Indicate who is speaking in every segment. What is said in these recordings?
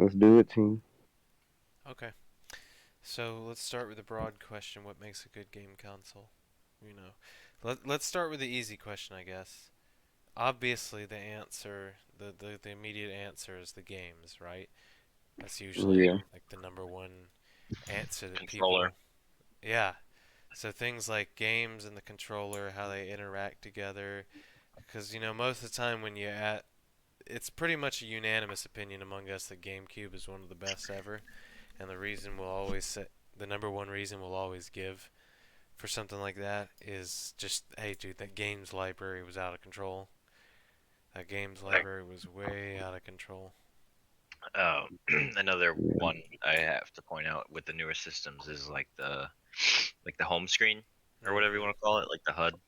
Speaker 1: Let's do it, team.
Speaker 2: Okay. So let's start with a broad question. What makes a good game console? Let's start with the easy question, I guess. Obviously, the immediate answer is the games, right? That's usually
Speaker 1: Yeah.
Speaker 2: like the number one answer that
Speaker 3: Controller.
Speaker 2: people, yeah. So things like games and the controller, how they interact together, because most of the time it's pretty much a unanimous opinion among us that GameCube is one of the best ever, and the number one reason we'll always give for something like that is just, hey, dude, that games library was out of control. That games
Speaker 3: Like,
Speaker 2: library was way out of control.
Speaker 3: uh, another
Speaker 1: Yeah.
Speaker 3: one I have to point out with the newer systems is like the home screen or whatever you
Speaker 2: Hmm.
Speaker 3: want to call it, like the HUD.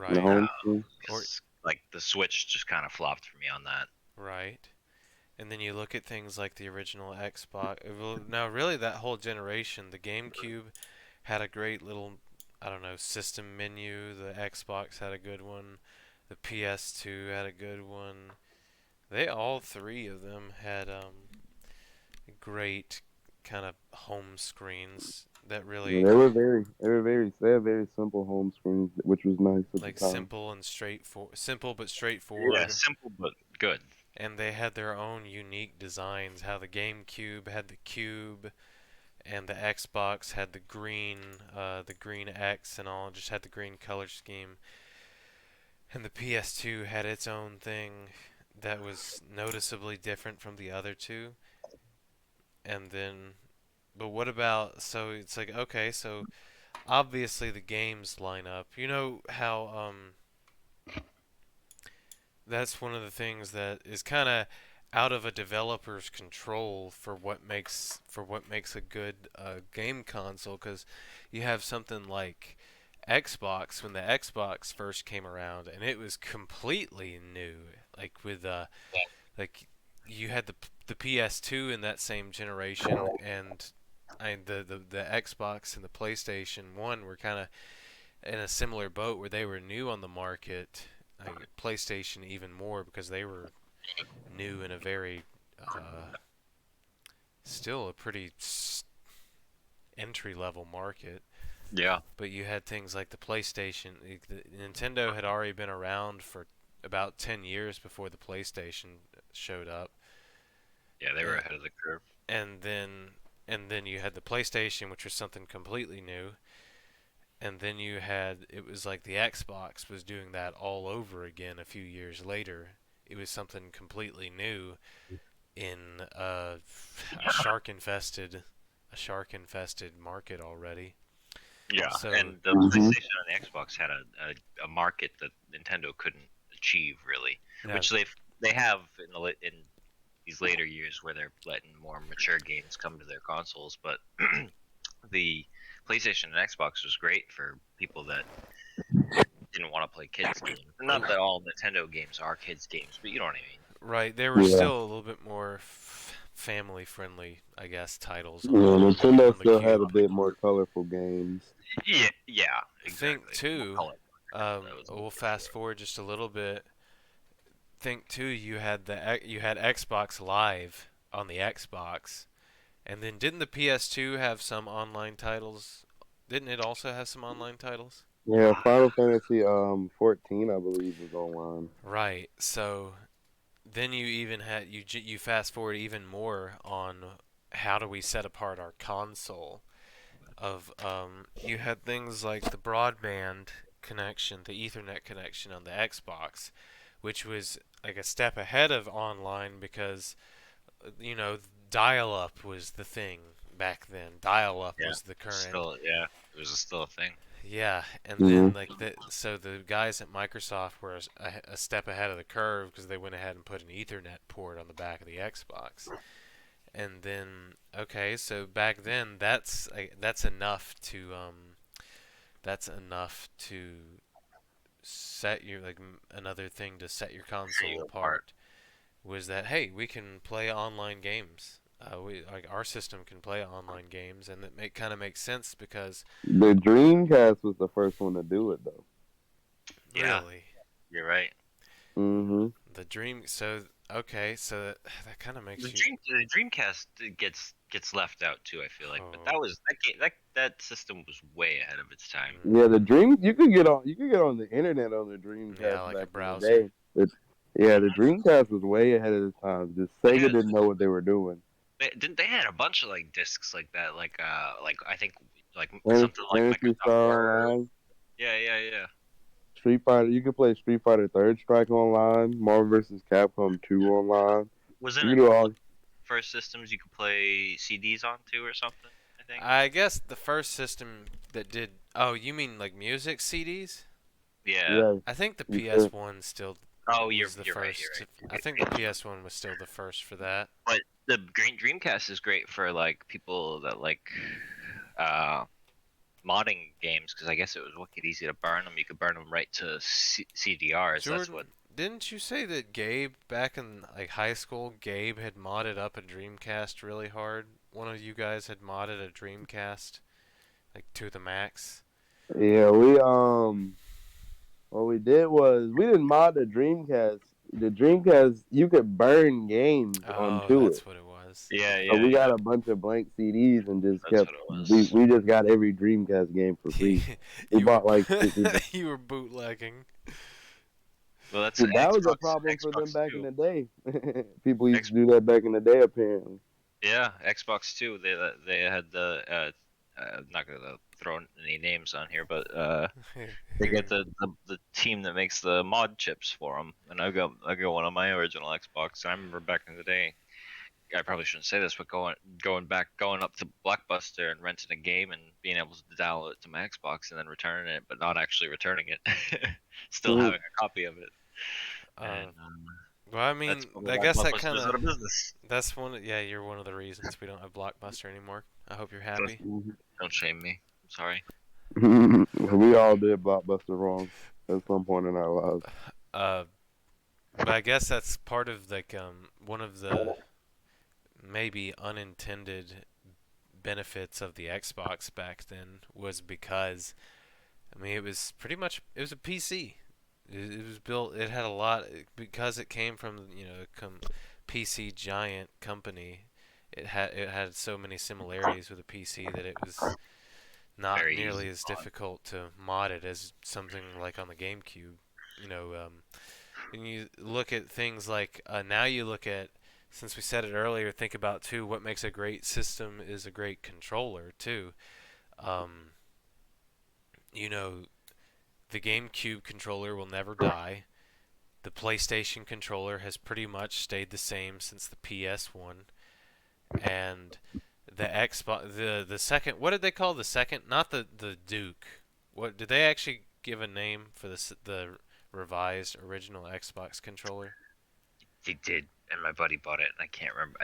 Speaker 1: The
Speaker 2: Right.
Speaker 1: home screen.
Speaker 2: Or
Speaker 3: 'Cause, like the Switch just kind of flopped for me on that.
Speaker 2: right. And then you look at things like the original Xbox. Well, now, really, that whole generation, the GameCube had a great little, I don't know, system menu. The Xbox had a good one. The PS2 had a good one. All three of them had great kind of home screens that
Speaker 1: Yeah,
Speaker 2: really
Speaker 1: they had very simple home screens, which was nice at the
Speaker 2: like
Speaker 1: time.
Speaker 2: simple but
Speaker 3: Yeah,
Speaker 2: straightforward.
Speaker 3: simple but good.
Speaker 2: And they had their own unique designs. How the GameCube had the cube, and the Xbox had the green X, and all just had the green color scheme. And the PS2 had its own thing that was noticeably different from the other two. And then, but what about? So it's like, okay, so obviously the games line up. You know how that's one of the things that is kind of out of a developer's control for what makes a good game console, because you have something like Xbox. When the Xbox first came around, and it was completely new, like with like you had the PS2 in that same generation, and the Xbox and the PlayStation 1 were kind of in a similar boat where they were new on the market. PlayStation even more because they were new in a very still a pretty entry level market.
Speaker 3: Yeah,
Speaker 2: But you had things like the PlayStation. Nintendo had already been around for about 10 years before the PlayStation showed up.
Speaker 3: yeah, they were
Speaker 2: And,
Speaker 3: ahead of the curve.
Speaker 2: and then and then you had the PlayStation, which was something completely new. And then it was like the Xbox was doing that all over again a few years later. It was something completely new in a shark infested market already.
Speaker 3: Yeah,
Speaker 2: So
Speaker 3: and the
Speaker 1: Hmm.
Speaker 3: PlayStation and the Xbox had a market that Nintendo couldn't achieve really,
Speaker 2: yeah,
Speaker 3: which they have in these later years where they're letting more mature games come to their consoles. But the PlayStation and Xbox was great for people that didn't want to play kids games. Not that all Nintendo games are kids games, but you know what I mean.
Speaker 2: right, there were
Speaker 1: Yeah.
Speaker 2: still a little bit more family friendly, I guess, titles
Speaker 1: Yeah. Nintendo
Speaker 2: on the
Speaker 1: still had
Speaker 2: Cube.
Speaker 1: a bit more colorful games.
Speaker 3: Yeah, yeah,
Speaker 2: Think
Speaker 3: exactly. More
Speaker 2: too.
Speaker 3: color. That was
Speaker 2: We'll
Speaker 3: looking for.
Speaker 2: fast forward just a little bit. Think too. You had Xbox Live on the Xbox, and then didn't the PS2 have some online titles? Didn't it also have some online titles?
Speaker 1: Yeah, Final Fantasy 14, I believe, was online.
Speaker 2: Right. So then you fast forward even more on how do we set apart our console of you had things like the broadband connection, the Ethernet connection on the Xbox, which was like a step ahead of online because you know dial up was the thing back then. Dial up
Speaker 3: Yeah,
Speaker 2: was the current.
Speaker 3: still, yeah, it was still a thing.
Speaker 2: Yeah, and
Speaker 1: Hmm.
Speaker 2: then so the guys at Microsoft were a step ahead of the curve because they went ahead and put an Ethernet port on the back of the Xbox. And then okay, so back then that's enough to set your another thing to set your
Speaker 3: Set
Speaker 2: console
Speaker 3: you apart.
Speaker 2: apart was that, hey, we can play online games. We like our system can play online games, and kind of makes sense because
Speaker 1: The Dreamcast was the first one to do it, though.
Speaker 3: Yeah,
Speaker 2: really
Speaker 3: you're right.
Speaker 1: Hmm.
Speaker 2: the Dream. So okay, so that kind of makes
Speaker 3: The
Speaker 2: you.
Speaker 3: the Dreamcast gets left out too. I feel like, but that
Speaker 2: Oh.
Speaker 3: was that game, that system was way ahead of its time.
Speaker 2: Mm,
Speaker 1: Yeah, the Dream you could get on the internet on the
Speaker 2: yeah,
Speaker 1: Dreamcast
Speaker 2: like a
Speaker 1: back in the
Speaker 2: browser.
Speaker 1: day. Yeah, the Dreamcast was way ahead of its time. Just
Speaker 3: They
Speaker 1: Sega
Speaker 3: had
Speaker 1: didn't know what they were doing.
Speaker 3: they had a bunch of like discs like that, like I think like
Speaker 1: Fantasy,
Speaker 3: something like
Speaker 1: Fantasy
Speaker 3: Microsoft
Speaker 1: Star
Speaker 3: Word.
Speaker 1: Online,
Speaker 3: Yeah.
Speaker 1: Street Fighter. You could play Street Fighter Third Strike online, Marvel vs. Capcom 2 online.
Speaker 3: Wasn't
Speaker 1: You
Speaker 3: it
Speaker 1: can do all.
Speaker 3: first systems you could play CDs on too or something? I think.
Speaker 2: I guess the first system that did. Oh, you mean like music CDs?
Speaker 3: Yeah.
Speaker 1: Yeah,
Speaker 2: I think the
Speaker 1: you could.
Speaker 2: PS1 still
Speaker 3: Oh,
Speaker 2: was the
Speaker 3: you're right.
Speaker 2: first.
Speaker 3: You're
Speaker 2: I
Speaker 3: right.
Speaker 2: think the PS1 was still the first for that.
Speaker 3: But the Green Dreamcast is great for like people that like uh modding games because I guess it was wicked easy to burn them. You could burn them right to CDRs. That's what.
Speaker 2: Jordan, didn't you say that Gabe back in like high school, Gabe had modded up a Dreamcast really hard? One of you guys had modded a Dreamcast like to the max.
Speaker 1: Yeah, what we did was we didn't mod the Dreamcast. The Dreamcast, you could burn games
Speaker 2: Oh,
Speaker 1: onto it.
Speaker 2: that's what it was.
Speaker 3: Yeah.
Speaker 1: So we got a bunch of blank CDs and just
Speaker 3: That's
Speaker 1: kept.
Speaker 3: what it
Speaker 1: We
Speaker 3: was.
Speaker 1: we just got every Dreamcast game for free. We
Speaker 2: you were
Speaker 1: bought like
Speaker 2: you were bootlegging.
Speaker 3: Well, that's
Speaker 1: See, that was a
Speaker 3: Xbox.
Speaker 1: problem for them
Speaker 3: Xbox
Speaker 1: back in
Speaker 3: too.
Speaker 1: the day. People used to do that back in the day, apparently.
Speaker 3: Yeah, Xbox too. They had the not gonna throw any names on here, but they get the team that makes the mod chips for them, and I got one on my original Xbox. And I remember back in the day, I probably shouldn't say this, but going up to Blockbuster and renting a game and being able to download it to my Xbox and then returning it, but not actually returning it, still
Speaker 1: Mhm.
Speaker 3: having a copy of it. And
Speaker 2: Well, I mean,
Speaker 3: that's probably
Speaker 2: I
Speaker 3: why
Speaker 2: guess that
Speaker 3: Blockbuster
Speaker 2: kind
Speaker 3: is out
Speaker 2: of
Speaker 3: of business.
Speaker 2: that's one. Yeah, you're one of the reasons we don't have Blockbuster anymore. I hope you're happy.
Speaker 3: Don't shame me. I'm sorry.
Speaker 1: We all did Blockbuster wrong at some point in our lives.
Speaker 2: Uh, but I guess that's part of like one of the maybe unintended benefits of the Xbox back then was because I mean it was pretty much it was a PC. It was built. It had a lot because it came from PC giant company. It had so many similarities with a PC that it was not
Speaker 3: Very
Speaker 2: nearly
Speaker 3: easy
Speaker 2: as
Speaker 3: mod.
Speaker 2: difficult to mod it as something like on the GameCube. You know, when you look at things like now you look at since we said it earlier, think about too what makes a great system is a great controller too. Um, you know, the GameCube controller will never die. The PlayStation controller has pretty much stayed the same since the PS1, and the Xbox, the second, what did they call the second? Not the Duke. What did they actually give a name for the revised original Xbox controller?
Speaker 3: They did, and my buddy bought it, and I can't remember.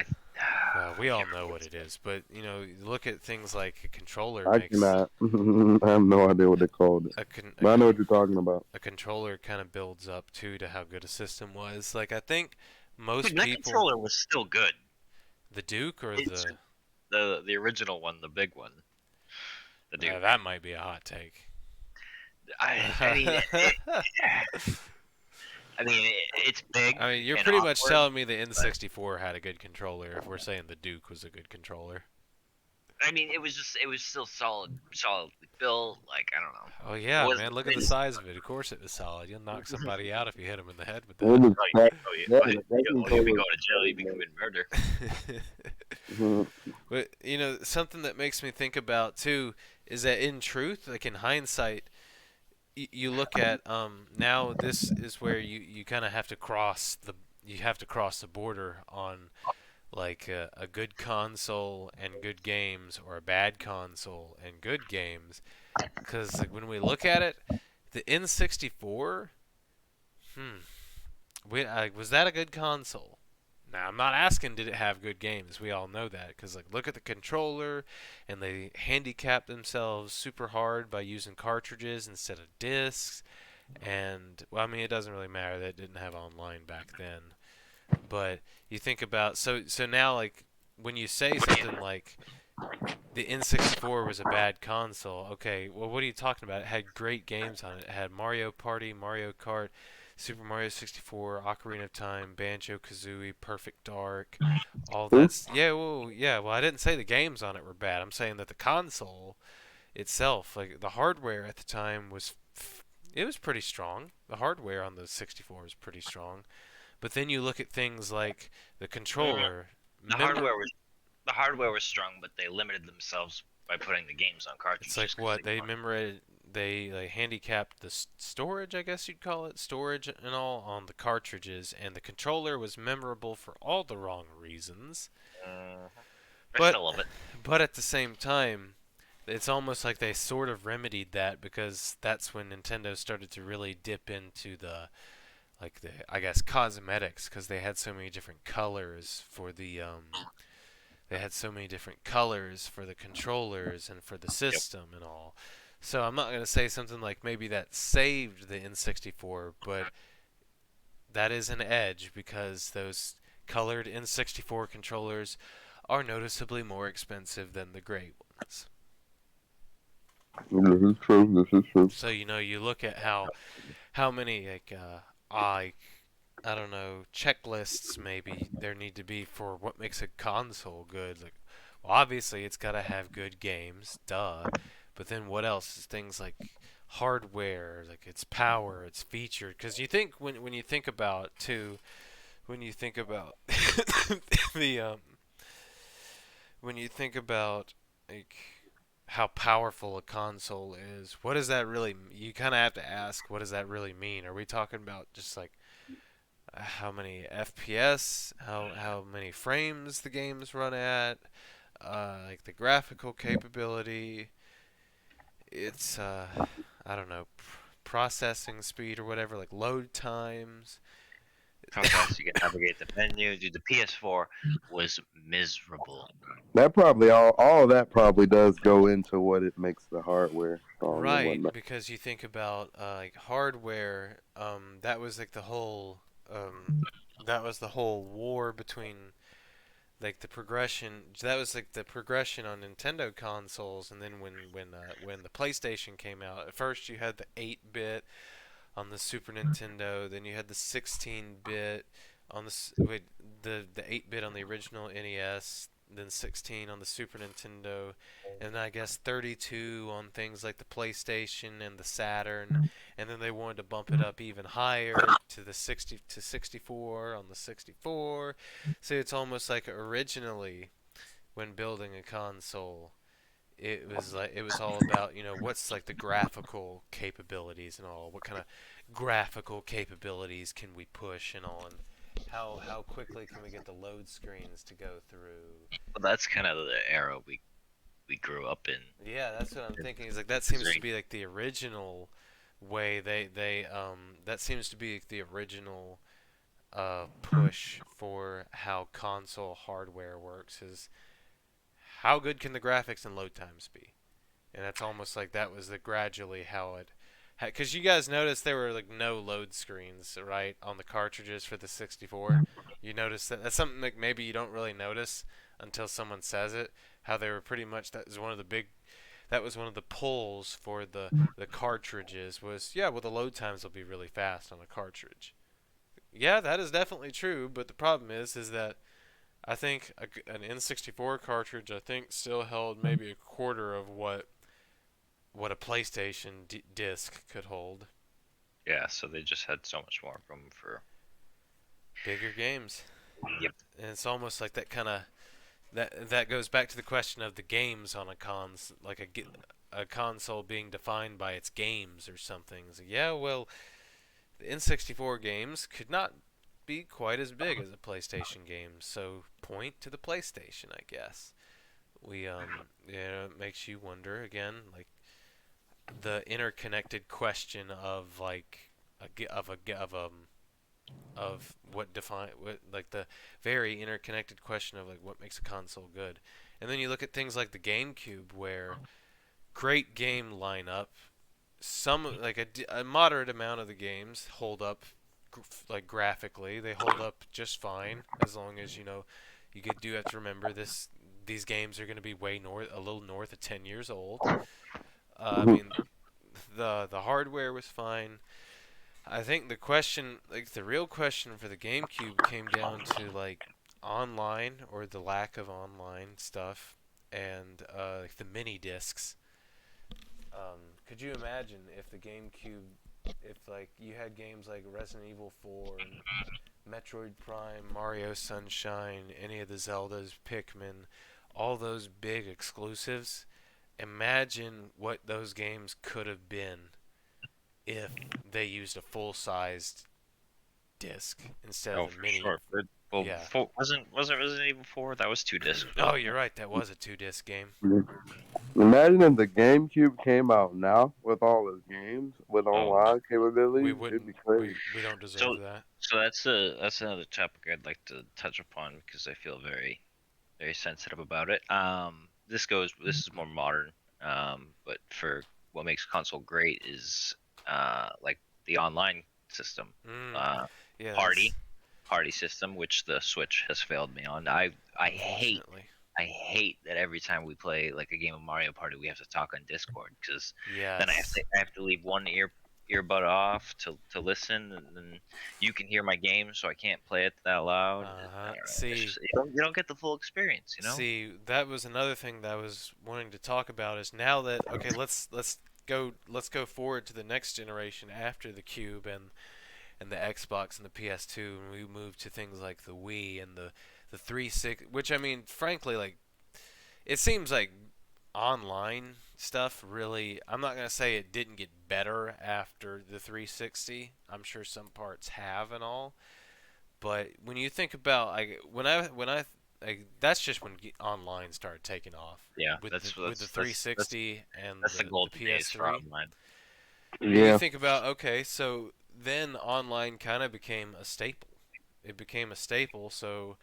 Speaker 2: Well, we
Speaker 3: I
Speaker 2: all
Speaker 3: can't
Speaker 2: know
Speaker 3: remember
Speaker 2: what
Speaker 3: what
Speaker 2: it is, but you know, you look at things like a controller
Speaker 1: I
Speaker 2: makes
Speaker 1: cannot. I have no idea what they called it.
Speaker 2: a con-
Speaker 1: But I know what you're talking about.
Speaker 2: a controller kind of builds up too to how good a system was. Like I think most
Speaker 3: Dude, that
Speaker 2: people,
Speaker 3: controller was still good.
Speaker 2: the Duke or
Speaker 3: It's
Speaker 2: the
Speaker 3: the original one, the big one, the Duke.
Speaker 2: that might be a hot take.
Speaker 3: I mean, it's big.
Speaker 2: I mean, you're
Speaker 3: and
Speaker 2: pretty much
Speaker 3: awkward,
Speaker 2: telling me the N64 had a good controller if we're saying the Duke was a good controller.
Speaker 3: I mean, it was still solidly built. Like I don't know.
Speaker 2: Oh yeah,
Speaker 3: Was
Speaker 2: man,
Speaker 3: the
Speaker 2: look at the
Speaker 3: greatest-
Speaker 2: size of it. Of course it was solid. You'll knock somebody out if you hit him in the head with
Speaker 1: It was
Speaker 2: that.
Speaker 1: fat.
Speaker 3: You'll
Speaker 1: that
Speaker 3: be
Speaker 1: controller-
Speaker 3: going to jail. You'll be committing murder.
Speaker 1: Mhm.
Speaker 2: But you know, something that makes me think about too is that in truth, like in hindsight, you look at now this is where you kind of have to cross the border on like a good console and good games or a bad console and good games because like when we look at it the N64 was that a good console? Now I'm not asking did it have good games. We all know that because like look at the controller, and they handicapped themselves super hard by using cartridges instead of discs. And well, I mean it doesn't really matter that it didn't have online back then. But you think about so now like when you say something like the N64 was a bad console, okay, well what are you talking about? It had great games on it. It had Mario Party, Mario Kart, Super Mario 64, Ocarina of Time, Banjo-Kazooie, Perfect Dark, all
Speaker 1: Who?
Speaker 2: that's well, I didn't say the games on it were bad. I'm saying that the console itself, like the hardware at the time it was pretty strong. The hardware on the 64 was pretty strong. But then you look at things like the
Speaker 3: Mm,
Speaker 2: controller.
Speaker 3: the
Speaker 2: Remember,
Speaker 3: hardware was the hardware was strong, but they limited themselves by putting the games on
Speaker 2: it's like
Speaker 3: cartridges because
Speaker 2: what
Speaker 3: they
Speaker 2: they
Speaker 3: wanted.
Speaker 2: remember they like handicapped the storage, I guess you'd call it, storage and all on the cartridges, and the controller was memorable for all the wrong reasons.
Speaker 3: Uh, I
Speaker 2: But
Speaker 3: still love it.
Speaker 2: but at the same time, it's almost like they sort of remedied that because that's when Nintendo started to really dip into the like the I guess cosmetics because they had so many different colors for they had so many different colors for the controllers and for the
Speaker 3: Yep.
Speaker 2: system and all. So I'm not going to say something like maybe that saved the N64, but that is an edge because those colored N64 controllers are noticeably more expensive than the gray ones.
Speaker 1: This is true. This is true.
Speaker 2: So you look at how many I I don't know, checklists maybe there need to be for what makes a console good. Like, well, obviously it's got to have good games, duh. But then what else is things like hardware, like its power, its feature? Because you think when you think about too, when you think about the when you think about like how powerful a console is, what does that really? You kind of have to ask, what does that really mean? Are we talking about just like how many FPS, how many frames the games run at, like the graphical capability. It's I don't know, processing speed or whatever, like load times.
Speaker 3: How fast you can navigate the menu. Dude, the PS4 was miserable.
Speaker 1: That probably all that probably does go into what it makes the hardware strong and
Speaker 2: Right,
Speaker 1: whatnot.
Speaker 2: because you think about like hardware. That was like um, that was the whole war between like the progression. That was like the progression on Nintendo consoles, and then when the PlayStation came out, at first you had the 8-bit on the Super Nintendo, then you had the 16-bit on wait, the 8-bit on the original NES, then 16 on the Super Nintendo, and I guess 32 on things like the PlayStation and the Saturn, and then they wanted to bump it up even higher to the 60 to 64 on the 64. So it's almost like originally when building a console, it was all about what's like the graphical capabilities and all, what kind of graphical capabilities can we push and all, and how quickly can we get the load screens to go through.
Speaker 3: But that's kind of the era we grew up in.
Speaker 2: Yeah, that's what I'm thinking, is like that
Speaker 3: It's
Speaker 2: seems to
Speaker 3: very
Speaker 2: be like the original way they that seems to be the original push for how console hardware works, is how good can the graphics and load times be. And that's almost like that was the gradually how it, because you guys noticed there were like no load screens right on the cartridges for the 64. You noticed that that's something that maybe you don't really notice until someone says it. How they were pretty much, that was one of the pulls for the cartridges was, yeah, well, the load times will be really fast on a cartridge. Yeah, that is definitely true, but the problem is that I think an N64 cartridge, I think, still held maybe a quarter of what a PlayStation disc could hold.
Speaker 3: yeah. So they just had so much more room for.
Speaker 2: Bigger games.
Speaker 3: Yep.
Speaker 2: And it's almost like that goes back to the question of the games on a like a console being defined by its games or something. So yeah, well, the N64 games could not be quite as big as a PlayStation game. So point to the PlayStation, I guess. It makes you wonder again, like the interconnected question of like of what define what like the very interconnected question of like what makes a console good. And then you look at things like the GameCube, where great game lineup, some like a moderate amount of the games hold up, like graphically they hold up just fine, as long as do have to remember these games are going to be a little north of 10 years old. I mean, the hardware was fine. I think the question, like the real question for the GameCube, came down to like online or the lack of online stuff, and like the mini discs. Could you imagine if the GameCube, if like you had games like Resident Evil 4 and Metroid Prime, Mario Sunshine, any of the Zeldas, Pikmin, all those big exclusives? Imagine what those games could have been if they used a full-sized disc instead of
Speaker 3: Oh,
Speaker 2: the
Speaker 3: for
Speaker 2: mini.
Speaker 3: sure. Well,
Speaker 2: Yeah.
Speaker 3: wasn't Resident Evil 4? That was 2 discs,
Speaker 2: Oh,
Speaker 3: wasn't
Speaker 2: you're
Speaker 3: it?
Speaker 2: right. That was a two-disc game.
Speaker 1: Imagine if the GameCube came out now with all its games with
Speaker 3: Oh,
Speaker 1: online
Speaker 2: We
Speaker 1: capabilities. It'd
Speaker 2: wouldn't.
Speaker 1: be crazy.
Speaker 2: We don't deserve
Speaker 3: so
Speaker 2: that.
Speaker 3: that's another topic I'd like to touch upon because I feel very sensitive about it. This is more modern. But for what makes console great is like the online system,
Speaker 2: Mm,
Speaker 3: uh,
Speaker 2: yeah,
Speaker 3: party
Speaker 2: that's
Speaker 3: party system, which the Switch has failed me on. I hate
Speaker 2: unfortunately.
Speaker 3: I hate that every time we play like a game of Mario Party, we have to talk on Discord because then
Speaker 2: Yes.
Speaker 3: I have to leave one earbud off to listen, and then you can hear my game, so I can't play it that loud. I
Speaker 2: Uh-huh.
Speaker 3: don't know. It's
Speaker 2: See,
Speaker 3: just you don't get the full experience, you know?
Speaker 2: see, that was another thing that I was wanting to talk about is now that okay, let's go forward to the next generation after the Cube and the Xbox and the PS2, and we move to things like the Wii and the 360, which I mean, frankly, like it seems like online stuff really. I'm not gonna say it didn't get better after the 360. I'm sure some parts have and all, but when you think about like when I like that's just when online started taking off
Speaker 3: Yeah,
Speaker 2: with the 360 and
Speaker 3: that's the
Speaker 2: the
Speaker 3: golden days for
Speaker 2: PS3.
Speaker 3: online.
Speaker 2: But you
Speaker 1: Yeah.
Speaker 2: think about okay, so then online kind of became a staple. It became a staple, so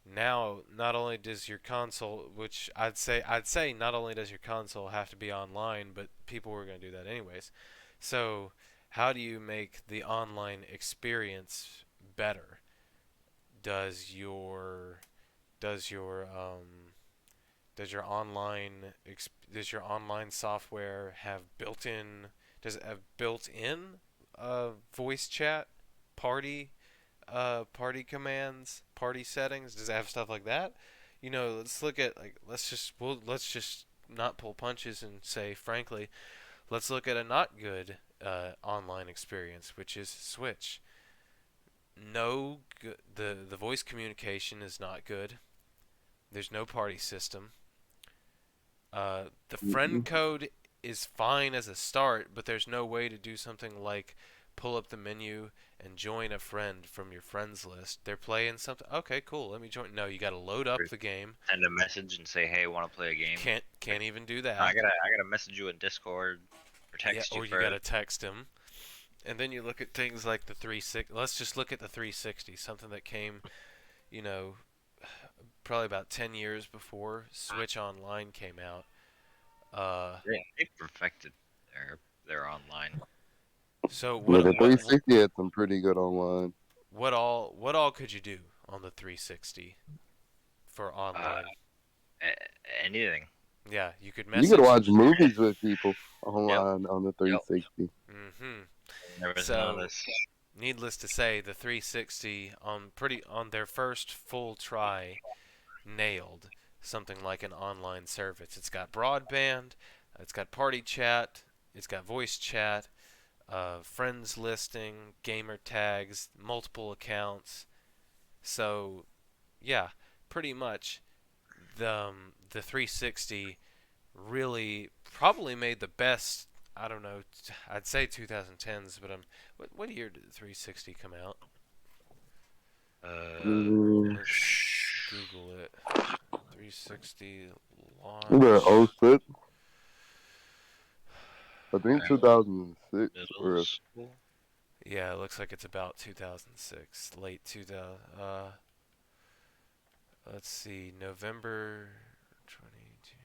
Speaker 2: now not only does your console, which I'd say not only does your console have to be online, but people were going to do that anyways. So, how do you make the online experience better? Does your does your does your online does your online software have built-in does it have built-in voice chat, party party commands, party settings? Does it have stuff like that? You know, let's look at like let's just not pull punches and say frankly, let's look at a not good online experience, which is Switch. No, the voice communication is not good. There's no party system. The friend
Speaker 1: Mhm.
Speaker 2: code is fine as a start, but there's no way to do something like pull up the menu and join a friend from your friends list. They're playing something. Okay, cool. Let me join. No, you got to load up the game.
Speaker 3: Send a message and say, "Hey, want to play a game?"
Speaker 2: Can't even do
Speaker 3: I
Speaker 2: that.
Speaker 3: gotta message you in Discord or
Speaker 2: Yeah,
Speaker 3: text you
Speaker 2: or you got
Speaker 3: first.
Speaker 2: to text them. And then you look at things like the 360. Let's just look at the 360, something that came, you know, probably about 10 years before Switch Online came out. Uh,
Speaker 3: They perfected their online.
Speaker 2: so
Speaker 1: Yeah, the 360 had some pretty good online.
Speaker 2: what all could you do on the 360 for
Speaker 3: Uh,
Speaker 2: online?
Speaker 3: anything.
Speaker 2: Yeah, you could
Speaker 1: You could
Speaker 2: message.
Speaker 1: watch movies with people
Speaker 3: Yep.
Speaker 1: online on the
Speaker 3: Yep.
Speaker 1: 360.
Speaker 2: Hmm.
Speaker 3: There was none of
Speaker 2: So,
Speaker 3: this.
Speaker 2: needless to say, the 360 on their first full try nailed something like an online service. It's got broadband, it's got party chat, it's got voice chat, friends listing, gamer tags, multiple accounts. So, yeah, pretty much the 360 really probably made the best. I don't know. I'd say 2010s, but what year did the 360 come out?
Speaker 3: Uh,
Speaker 1: Mm,
Speaker 2: Let's Google it. 360
Speaker 1: the
Speaker 2: launch.
Speaker 1: oh 06, I think
Speaker 3: uh,
Speaker 1: 2006
Speaker 3: middle
Speaker 1: or
Speaker 3: school.
Speaker 2: Yeah, it looks like it's about 2006, late 2000. Let's see, November 22.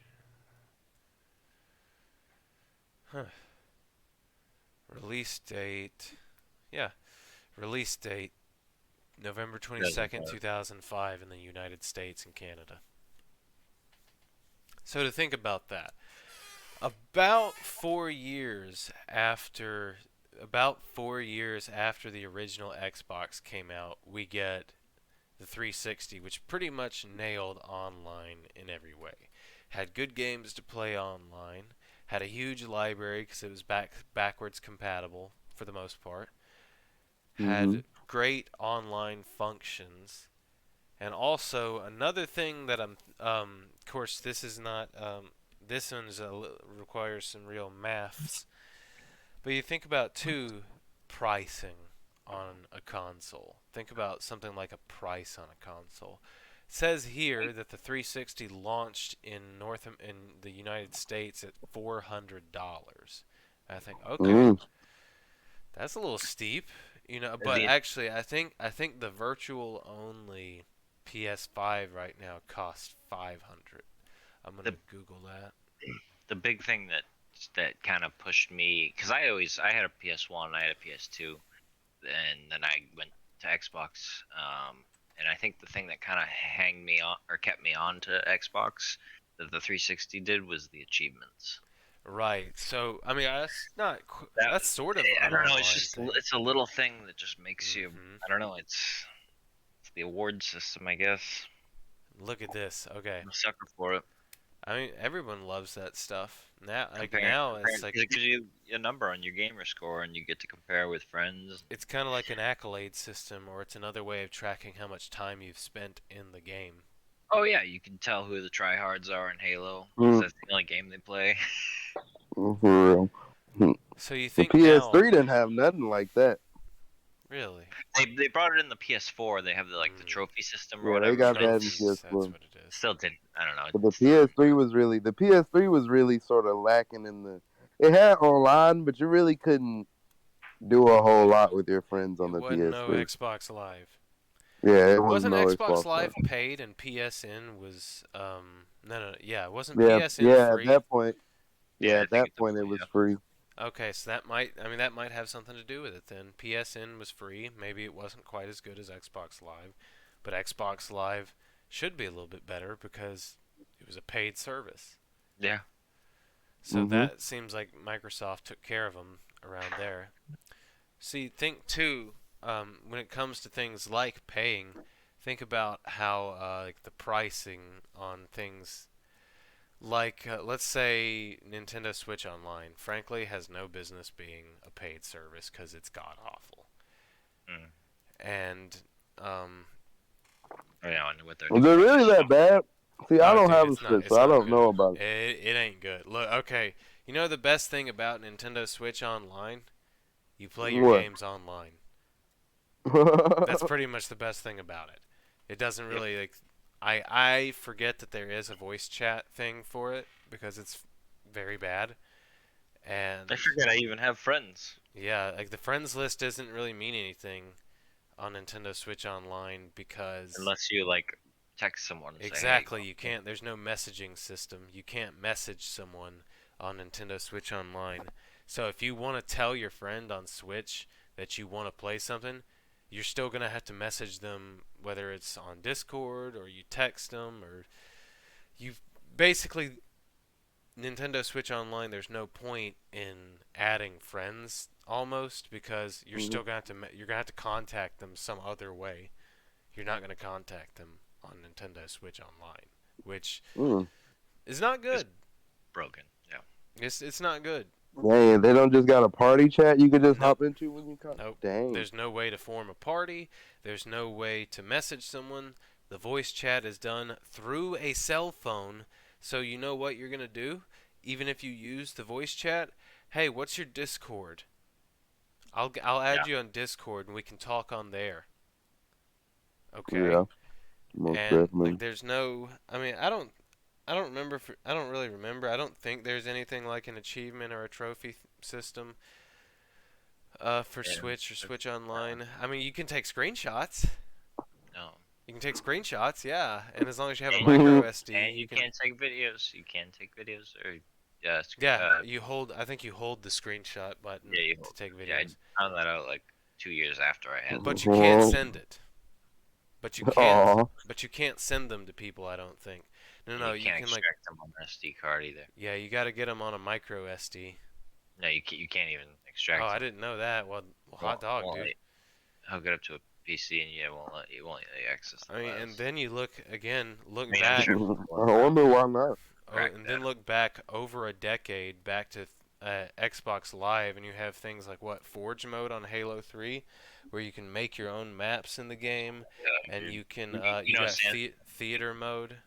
Speaker 2: Huh. Release date. Yeah, release date November 22nd,
Speaker 3: 2005.
Speaker 2: 2005 in the United States and Canada. So to think about that, about 4 years after about 4 years after the original Xbox came out, we get the 360, which pretty much nailed online in every way. Had good games to play online, had a huge library because it was backwards compatible for the most part,
Speaker 1: Hmm.
Speaker 2: had great online functions, and also another thing that of course, this is not, this one's requires some real maths, but you think about too, pricing on a console. Think about something like a price on a console. It says here that the 360 launched in the United States at $400. I think, okay,
Speaker 1: Mm.
Speaker 2: that's a little steep, but
Speaker 3: The
Speaker 2: actually I think the virtual only PS5 right now costs 500. I'm going
Speaker 3: the
Speaker 2: to Google that.
Speaker 3: the big thing that kind of pushed me, because I had a PS1, I had a PS2, and then I went to Xbox. And I think the thing that kind of hanged me on or kept me on to Xbox that the 360 did was the achievements.
Speaker 2: Right. So, I mean, that's not
Speaker 3: That
Speaker 2: that's sort of
Speaker 3: I
Speaker 2: an
Speaker 3: don't know. It's
Speaker 2: online
Speaker 3: just
Speaker 2: thing.
Speaker 3: it's a little thing that just makes you.
Speaker 2: Hmm.
Speaker 3: I don't know. It's the award system, I guess.
Speaker 2: Look at this. Okay.
Speaker 3: I'm a sucker for it.
Speaker 2: I mean, everyone loves that stuff. Now,
Speaker 3: Comparing,
Speaker 2: it's like
Speaker 3: 'cause it gives you a number on your gamer score, and you get to compare with friends.
Speaker 2: it's kind of like an accolade system, or it's another way of tracking how much time you've spent in the game.
Speaker 3: Oh yeah, you can tell who the tryhards are in Halo, because
Speaker 1: Mm.
Speaker 3: that's the only game they play.
Speaker 1: For real. Mm.
Speaker 2: So you
Speaker 1: The
Speaker 2: think now,
Speaker 1: PS3 didn't have nothing like that.
Speaker 2: really?
Speaker 3: They brought it in the PS4. They have the
Speaker 2: Mm,
Speaker 3: trophy system or
Speaker 1: Yeah, they
Speaker 3: whatever,
Speaker 1: got
Speaker 3: but
Speaker 1: that in
Speaker 2: trophies.
Speaker 3: it's
Speaker 2: That's
Speaker 1: PS4.
Speaker 2: what it is.
Speaker 3: still didn't. I don't know.
Speaker 1: But the
Speaker 3: It's not.
Speaker 1: PS3 was really sort of lacking in the. It had online, but you really couldn't do a whole lot with your friends on
Speaker 2: It
Speaker 1: the
Speaker 2: wasn't no
Speaker 1: PS3.
Speaker 2: Xbox Live.
Speaker 1: Yeah, it was
Speaker 2: Wasn't
Speaker 1: no
Speaker 2: Xbox
Speaker 1: Xbox Live.
Speaker 2: Live paid and PSN was no, yeah, wasn't
Speaker 1: Yeah,
Speaker 2: PSN
Speaker 1: yeah. At
Speaker 2: free?
Speaker 1: that point,
Speaker 3: Yeah,
Speaker 1: yeah,
Speaker 3: I
Speaker 1: at
Speaker 3: think
Speaker 1: that
Speaker 3: it's
Speaker 1: point, it
Speaker 3: a
Speaker 1: was
Speaker 3: yeah.
Speaker 1: free.
Speaker 2: Okay, so that might have something to do with it then. PSN was free. Maybe it wasn't quite as good as Xbox Live, but Xbox Live should be a little bit better because it was a paid service.
Speaker 3: Yeah.
Speaker 2: So
Speaker 1: Hmm.
Speaker 2: that seems like Microsoft took care of them around there. See, think too, when it comes to things like paying, think about how like the pricing on things like, let's say Nintendo Switch Online, frankly, has no business being a paid service because it's god awful.
Speaker 3: Mm.
Speaker 2: And, um,
Speaker 3: Oh, yeah, I wonder what they're
Speaker 1: Was
Speaker 3: doing.
Speaker 1: it really that bad? See, I
Speaker 2: oh,
Speaker 1: don't
Speaker 2: dude,
Speaker 1: have a
Speaker 2: it's not,
Speaker 1: Switch,
Speaker 2: it's
Speaker 1: so I
Speaker 2: not
Speaker 1: don't
Speaker 2: good.
Speaker 1: know about it.
Speaker 2: It ain't good. Look, okay, you know the best thing about Nintendo Switch Online? You play your
Speaker 1: What?
Speaker 2: games online. That's pretty much the best thing about it. It doesn't
Speaker 3: Yep.
Speaker 2: really like. I forget that there is a voice chat thing for it because it's very bad. And
Speaker 3: I forget I even have friends.
Speaker 2: yeah, like the friends list doesn't really mean anything on Nintendo Switch Online because
Speaker 3: Unless you like text someone and say, "Hey,
Speaker 2: exactly, you can't. There's no messaging system. You can't message someone on Nintendo Switch Online. So if you want to tell your friend on Switch that you want to play something, you're still gonna have to message them, whether it's on Discord or you text them or you basically Nintendo Switch Online. There's no point in adding friends almost because you're
Speaker 1: Mhm.
Speaker 2: still gonna have to you're gonna have to contact them some other way. You're not gonna contact them on Nintendo Switch Online, which
Speaker 1: Mm.
Speaker 2: is not
Speaker 3: it's
Speaker 2: good.
Speaker 3: broken." Yeah.
Speaker 2: It's not good.
Speaker 1: Dang, they don't just got a party chat you could just
Speaker 2: Nope.
Speaker 1: hop into when you come.
Speaker 2: Nope.
Speaker 1: Dang.
Speaker 2: There's no way to form a party. There's no way to message someone. The voice chat is done through a cell phone. So you know what you're gonna do? Even if you use the voice chat, hey, what's your Discord? I'll
Speaker 3: Yeah.
Speaker 2: add you on Discord and we can talk on there. Okay?
Speaker 1: Yeah, most
Speaker 2: And like
Speaker 1: definitely.
Speaker 2: there's no I mean, I don't remember I don't really remember. I don't think there's anything like an achievement or a trophy system for
Speaker 3: Yeah.
Speaker 2: Switch or Switch Online. I mean, you can take screenshots.
Speaker 3: No.
Speaker 2: You can take screenshots, yeah. And as long as you have a
Speaker 3: And,
Speaker 2: micro SD,
Speaker 3: and
Speaker 2: you
Speaker 3: you
Speaker 2: can.
Speaker 3: can't take videos. You can take videos or yes.
Speaker 2: Yeah, you hold. I think you hold the screenshot button
Speaker 3: Yeah, you
Speaker 2: to take
Speaker 3: yeah. I
Speaker 2: videos,
Speaker 3: found that out like 2 years after I had them.
Speaker 2: but you can't send it. But you can't.
Speaker 1: Aw.
Speaker 2: But you can't send them to people. I don't think. No,
Speaker 3: And
Speaker 2: no.
Speaker 3: you
Speaker 2: You
Speaker 3: can't
Speaker 2: can like.
Speaker 3: extract them on an SD card either.
Speaker 2: Yeah, you got to get them on a micro SD.
Speaker 3: No, you can't even extract
Speaker 2: Oh, I
Speaker 3: them.
Speaker 2: didn't know that. Well, hot dog,
Speaker 3: Won't
Speaker 2: dude.
Speaker 3: hook it up to a PC and yeah, won't let you access the
Speaker 2: I mean, and
Speaker 3: files.
Speaker 2: then you look again,
Speaker 3: I
Speaker 2: look
Speaker 3: mean, I'm
Speaker 2: back.
Speaker 3: sure
Speaker 1: I
Speaker 3: people have
Speaker 1: wonder why not.
Speaker 2: Oh,
Speaker 3: cracked
Speaker 2: and
Speaker 3: that.
Speaker 2: then look back over a decade back to Xbox Live, and you have things like what Forge mode on Halo 3, where you can make your own maps in the game,
Speaker 3: Yeah,
Speaker 2: and
Speaker 3: dude.
Speaker 2: you can
Speaker 3: You
Speaker 2: you
Speaker 3: know,
Speaker 2: got theater mode.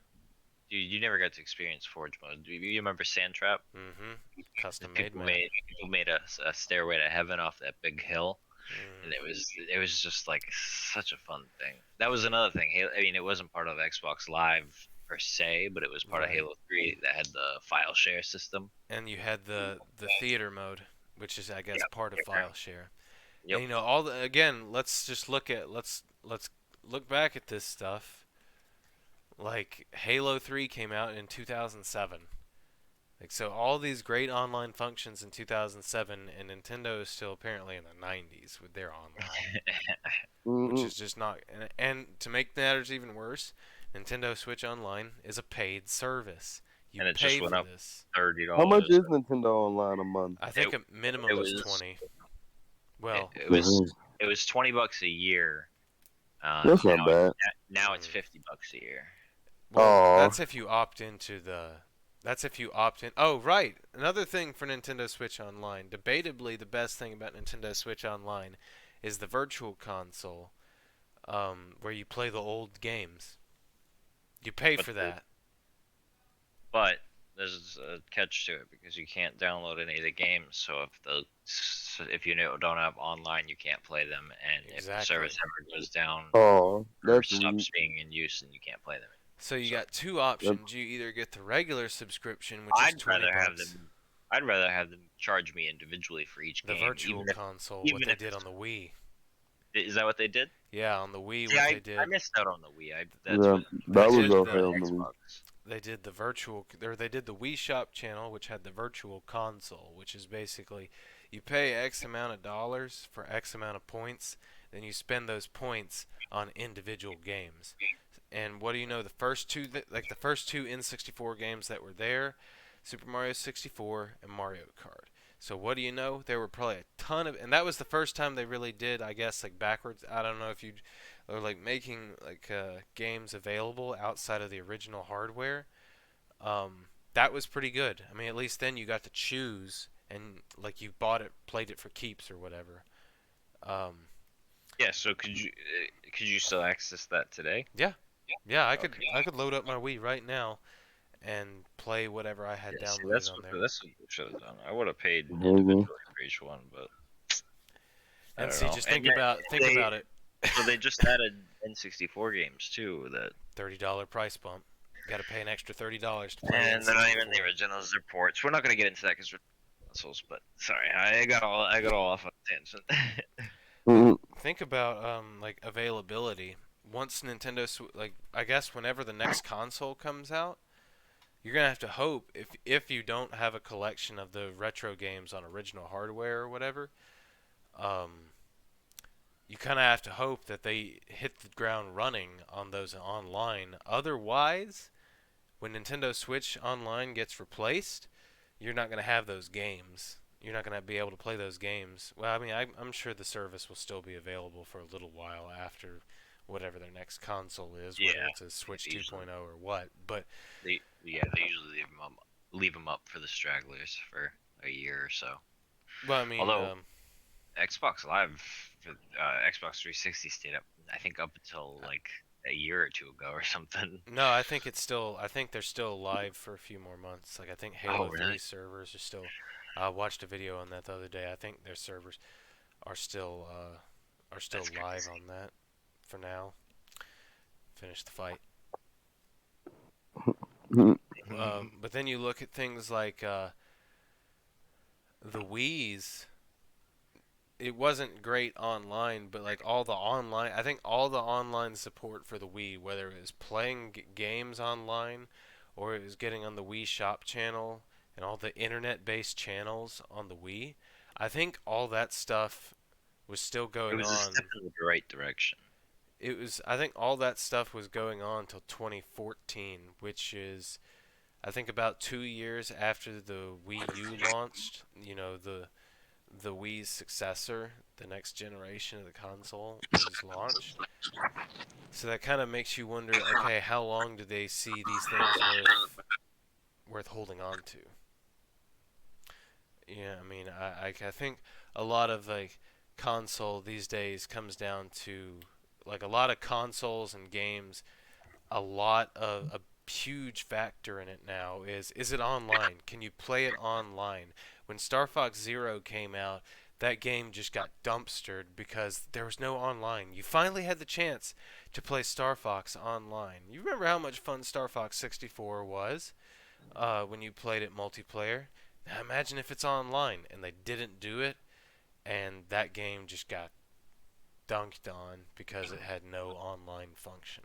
Speaker 3: you never got to experience Forge mode. Do you remember Sandtrap? The
Speaker 2: Custom made
Speaker 3: people
Speaker 2: map.
Speaker 3: made a stairway to heaven off that big hill, and
Speaker 2: Mm,
Speaker 3: it was just like such a fun thing. That was another thing. I mean, it wasn't part of Xbox Live per se, but it was part of
Speaker 2: right.
Speaker 3: Halo 3 that had the file share system.
Speaker 2: And you had the theater mode, which is I guess
Speaker 3: Yep.
Speaker 2: part of file share. And
Speaker 3: Yep.
Speaker 2: you know all the again, let's just look at let's look back at this stuff. Like Halo 3 came out in 2007. Like so all these great online functions in 2007 and Nintendo is still apparently in the 90s with their online, which
Speaker 1: Mm-mm.
Speaker 2: is just not and to make matters even worse, Nintendo Switch Online is a paid service. You
Speaker 3: And it just
Speaker 2: pay
Speaker 3: went
Speaker 2: for
Speaker 3: up
Speaker 2: this.
Speaker 1: How much
Speaker 3: $30.
Speaker 1: is Nintendo Online a month?
Speaker 2: I
Speaker 3: It
Speaker 2: think a
Speaker 3: it
Speaker 2: minimum is
Speaker 3: was
Speaker 2: 20. Well,
Speaker 1: Mhm.
Speaker 3: it was $20 a year.
Speaker 1: That's not bad.
Speaker 3: Now it's
Speaker 2: mm,
Speaker 3: $50 a year.
Speaker 2: well,
Speaker 1: Oh,
Speaker 2: that's if you opt into the. That's if you opt in. Oh, right. Another thing for Nintendo Switch Online. Debatably, the best thing about Nintendo Switch Online is the Virtual Console, where you play the old games. You pay
Speaker 3: But
Speaker 2: for that.
Speaker 3: but there's a catch to it because you can't download any of the games. So if you don't have online, you can't play them. And if the
Speaker 2: Exactly.
Speaker 3: service ever goes down
Speaker 1: oh,
Speaker 3: or
Speaker 1: that's weak.
Speaker 3: stops being in use, then you can't play them.
Speaker 2: So you
Speaker 3: So
Speaker 2: got two
Speaker 1: That,
Speaker 2: options. You either get the regular subscription, which is
Speaker 3: I'd
Speaker 2: 20
Speaker 3: rather have
Speaker 2: bucks,
Speaker 3: them. I'd rather have them charge me individually for each
Speaker 2: the
Speaker 3: game,
Speaker 2: Virtual Console, what
Speaker 3: even
Speaker 2: they
Speaker 3: if
Speaker 2: did on the Wii.
Speaker 3: is that what they did?
Speaker 2: Yeah, on the Wii,
Speaker 3: See,
Speaker 2: what they
Speaker 3: I
Speaker 2: did.
Speaker 3: missed out on the Wii. That's
Speaker 1: yeah,
Speaker 3: what I
Speaker 2: They
Speaker 1: that was
Speaker 3: switched
Speaker 2: did
Speaker 3: to
Speaker 1: okay
Speaker 2: the
Speaker 1: on the week.
Speaker 3: Xbox.
Speaker 2: they did the virtual or they did the Wii Shop channel, which had the virtual console, which is basically you pay X amount of dollars for X amount of points, then you spend those points on individual games. And what do you know? The first two like the first two N64 games that were there, Super Mario 64 and Mario Kart. So what do you know? There were probably a ton of, and that was the first time they really did, I guess, like backwards. I don't know if you, or like making like games available outside of the original hardware. That was pretty good. I mean, at least then you got to choose, and like you bought it, played it for keeps or whatever. Um,
Speaker 3: Yeah. So could you still access that today?
Speaker 2: yeah, yeah,
Speaker 3: Okay.
Speaker 2: I could load up my Wii right now and play whatever I had
Speaker 3: Yeah. See,
Speaker 2: downloaded on there.
Speaker 3: that's what you should have done. I would have paid
Speaker 1: Mhm.
Speaker 3: individually for each one, but I
Speaker 2: And
Speaker 3: don't
Speaker 2: see,
Speaker 3: know.
Speaker 2: just
Speaker 3: And
Speaker 2: think
Speaker 3: they
Speaker 2: about it.
Speaker 3: so they just added N64 games too. That
Speaker 2: $30 price bump. Got to pay an extra $30 to play
Speaker 3: and they're not even the
Speaker 2: N64.
Speaker 3: originals. They're ports. We're not gonna get into that because we're consoles. But sorry, I got all off on a tangent.
Speaker 1: Mhm.
Speaker 2: Think about like availability. Once Nintendo like I guess whenever the next console comes out, you're gonna have to hope if you don't have a collection of the retro games on original hardware or whatever, um, you kind of have to hope that they hit the ground running on those online. Otherwise, when Nintendo Switch Online gets replaced, you're not gonna have those games. You're not gonna be able to play those games. Well, I mean, I'm sure the service will still be available for a little while after whatever their next console is, whether
Speaker 3: Yeah,
Speaker 2: it's a Switch
Speaker 3: they usually
Speaker 2: 2.0 or what. But
Speaker 3: they usually leave them up for the stragglers for a year or so.
Speaker 2: well, I mean,
Speaker 3: Although Xbox Live for Xbox 360 stayed up, I think up until like a year or two ago or something.
Speaker 2: no, I think it's still. I think they're still live for a few more months. Like I think
Speaker 3: Oh
Speaker 2: Halo 3
Speaker 3: really?
Speaker 2: servers are still. I watched a video on that the other day. I think their servers are still
Speaker 3: That's
Speaker 2: live
Speaker 3: crazy.
Speaker 2: on that for now. Finish the fight.
Speaker 1: Mhm.
Speaker 2: But then you look at things like the Wii's. It wasn't great online, but like all the online, I think all the online support for the Wii, whether it was playing games online or it was getting on the Wii Shop channel and all the internet-based channels on the Wii, I think all that stuff was still
Speaker 3: It
Speaker 2: going
Speaker 3: was a step
Speaker 2: on.
Speaker 3: in the right direction.
Speaker 2: It was, I think all that stuff was going on till 2014, which is I think about 2 years after the Wii U launched, the Wii's successor, the next generation of the console, was launched. So that kind of makes you wonder, okay, how long do they see these things worth holding on to? Yeah, I mean, I think a lot of like console these days comes down to like a lot of consoles and games. A lot of a huge factor in it now is it online? Can you play it online? When Star Fox Zero came out, that game just got dumpstered because there was no online. You finally had the chance to play Star Fox online. You remember how much fun Star Fox 64 was when you played it multiplayer? Now imagine if it's online and they didn't do it, and that game just got dunked on because it had no online function.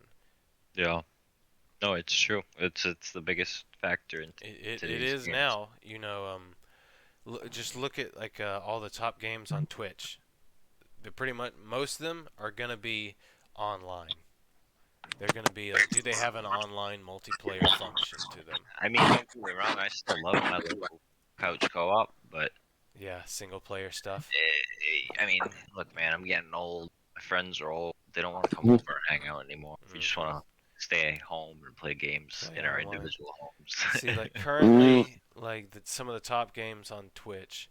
Speaker 3: Yeah. No, it's true. It's the biggest factor in
Speaker 2: It
Speaker 3: today's
Speaker 2: is
Speaker 3: games.
Speaker 2: now. Just look at like all the top games on Twitch. They're pretty much most of them are gonna be online. They're gonna be like, do they have an online multiplayer function to them?
Speaker 3: I mean, don't get me wrong. I still love my local couch co-op, but
Speaker 2: Yeah, single player stuff.
Speaker 3: I mean, look, man, I'm getting old. My friends are old. They don't want to come over and hang out anymore. We just
Speaker 2: Mhm.
Speaker 3: want to stay home and play games
Speaker 2: Play
Speaker 3: in our
Speaker 2: online.
Speaker 3: individual homes.
Speaker 2: See, like
Speaker 1: Mm,
Speaker 2: currently, like some of the top games on Twitch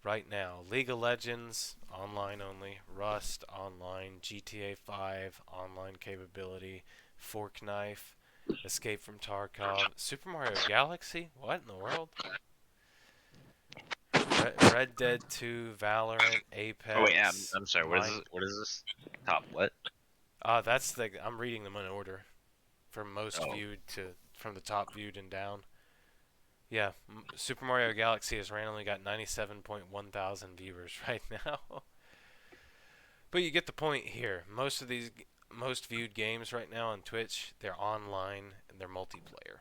Speaker 2: right now: League of Legends online only, Rust online, GTA 5 online capability, Fork Knife, Escape from Tarkov, Super Mario Galaxy. What in the world? Red Dead 2, Valorant,
Speaker 3: Oh wait,
Speaker 2: Apex,
Speaker 3: I'm sorry. What is
Speaker 2: Mine.
Speaker 3: this? What is this? Top what?
Speaker 2: That's the I'm reading them in order from most
Speaker 3: Oh,
Speaker 2: viewed to from the top viewed and down. Yeah, Super Mario Galaxy has randomly got 97.1 thousand viewers right now. But you get the point here. Most of these most viewed games right now on Twitch, they're online and they're multiplayer,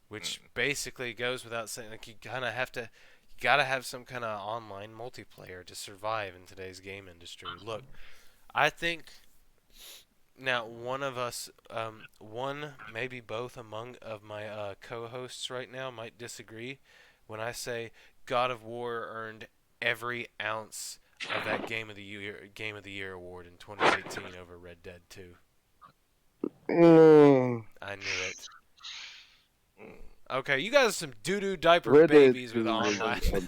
Speaker 2: which
Speaker 3: mm,
Speaker 2: basically goes without saying. Like you gotta have some kind of online multiplayer to survive in today's game industry. Look, I think now one of us, one maybe both among of my co-hosts right now might disagree when I say God of War earned every ounce of that Game of the Year award in 2018 over Red Dead 2.
Speaker 1: mm.
Speaker 2: I knew it. Okay, you guys are some doo-doo diaper
Speaker 1: Red Dead
Speaker 2: babies with
Speaker 1: 2
Speaker 2: online.
Speaker 1: was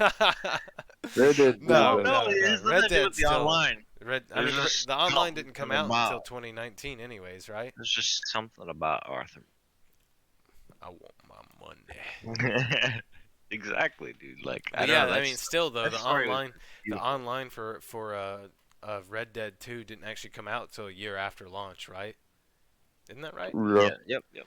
Speaker 1: Red Dead 2
Speaker 3: no,
Speaker 2: No,
Speaker 1: was
Speaker 3: no,
Speaker 2: no,
Speaker 3: it
Speaker 2: no.
Speaker 3: has nothing
Speaker 2: Red
Speaker 3: to do with
Speaker 2: Dead
Speaker 3: the
Speaker 2: still
Speaker 3: online.
Speaker 2: Red. I
Speaker 3: There's
Speaker 2: mean,
Speaker 3: just
Speaker 2: the online didn't come
Speaker 3: something
Speaker 2: out until
Speaker 3: about.
Speaker 2: 2019, anyways, right?
Speaker 3: There's just something about Arthur.
Speaker 2: I want my money.
Speaker 3: Exactly, dude. Like I
Speaker 2: But
Speaker 3: don't
Speaker 2: yeah,
Speaker 3: know.
Speaker 2: I mean, still though,
Speaker 3: That story was
Speaker 2: the
Speaker 3: beautiful.
Speaker 2: online for of Red Dead 2 didn't actually come out till a year after launch, right? Isn't that right?
Speaker 1: rough.
Speaker 3: Yeah. Yep. Yep.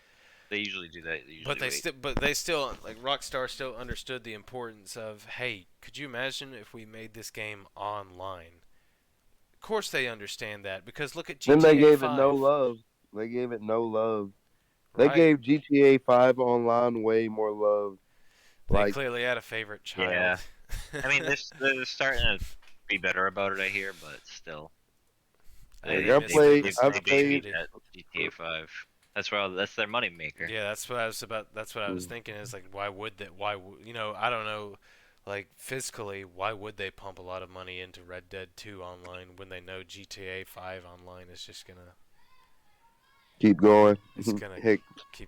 Speaker 3: They usually do that. They
Speaker 2: But
Speaker 3: usually wait.
Speaker 2: they still like Rockstar still understood the importance of, hey, could you imagine if we made this game online? Of course they understand that because look at
Speaker 1: Then they
Speaker 2: GTA
Speaker 1: gave it no
Speaker 2: 5,
Speaker 1: love. They gave it no love. They
Speaker 2: right?
Speaker 1: gave GTA 5 online way more love.
Speaker 2: They
Speaker 1: Like,
Speaker 2: clearly had a favorite child.
Speaker 3: Yeah. I mean, they're starting to be better about it, I hear, but still,
Speaker 2: I think
Speaker 1: like
Speaker 2: they missed
Speaker 3: they
Speaker 2: missed
Speaker 1: I
Speaker 2: an
Speaker 3: babied
Speaker 1: played.
Speaker 2: opportunity.
Speaker 3: that GTA 5. That's their money maker.
Speaker 2: Yeah, that's what I was about. That's what I was
Speaker 1: Mm.
Speaker 2: thinking. Is like, why would that? I don't know. Like fiscally, why would they pump a lot of money into Red Dead 2 online when they know GTA 5 online is just gonna,
Speaker 1: Keep going.
Speaker 2: it's gonna
Speaker 1: Heck,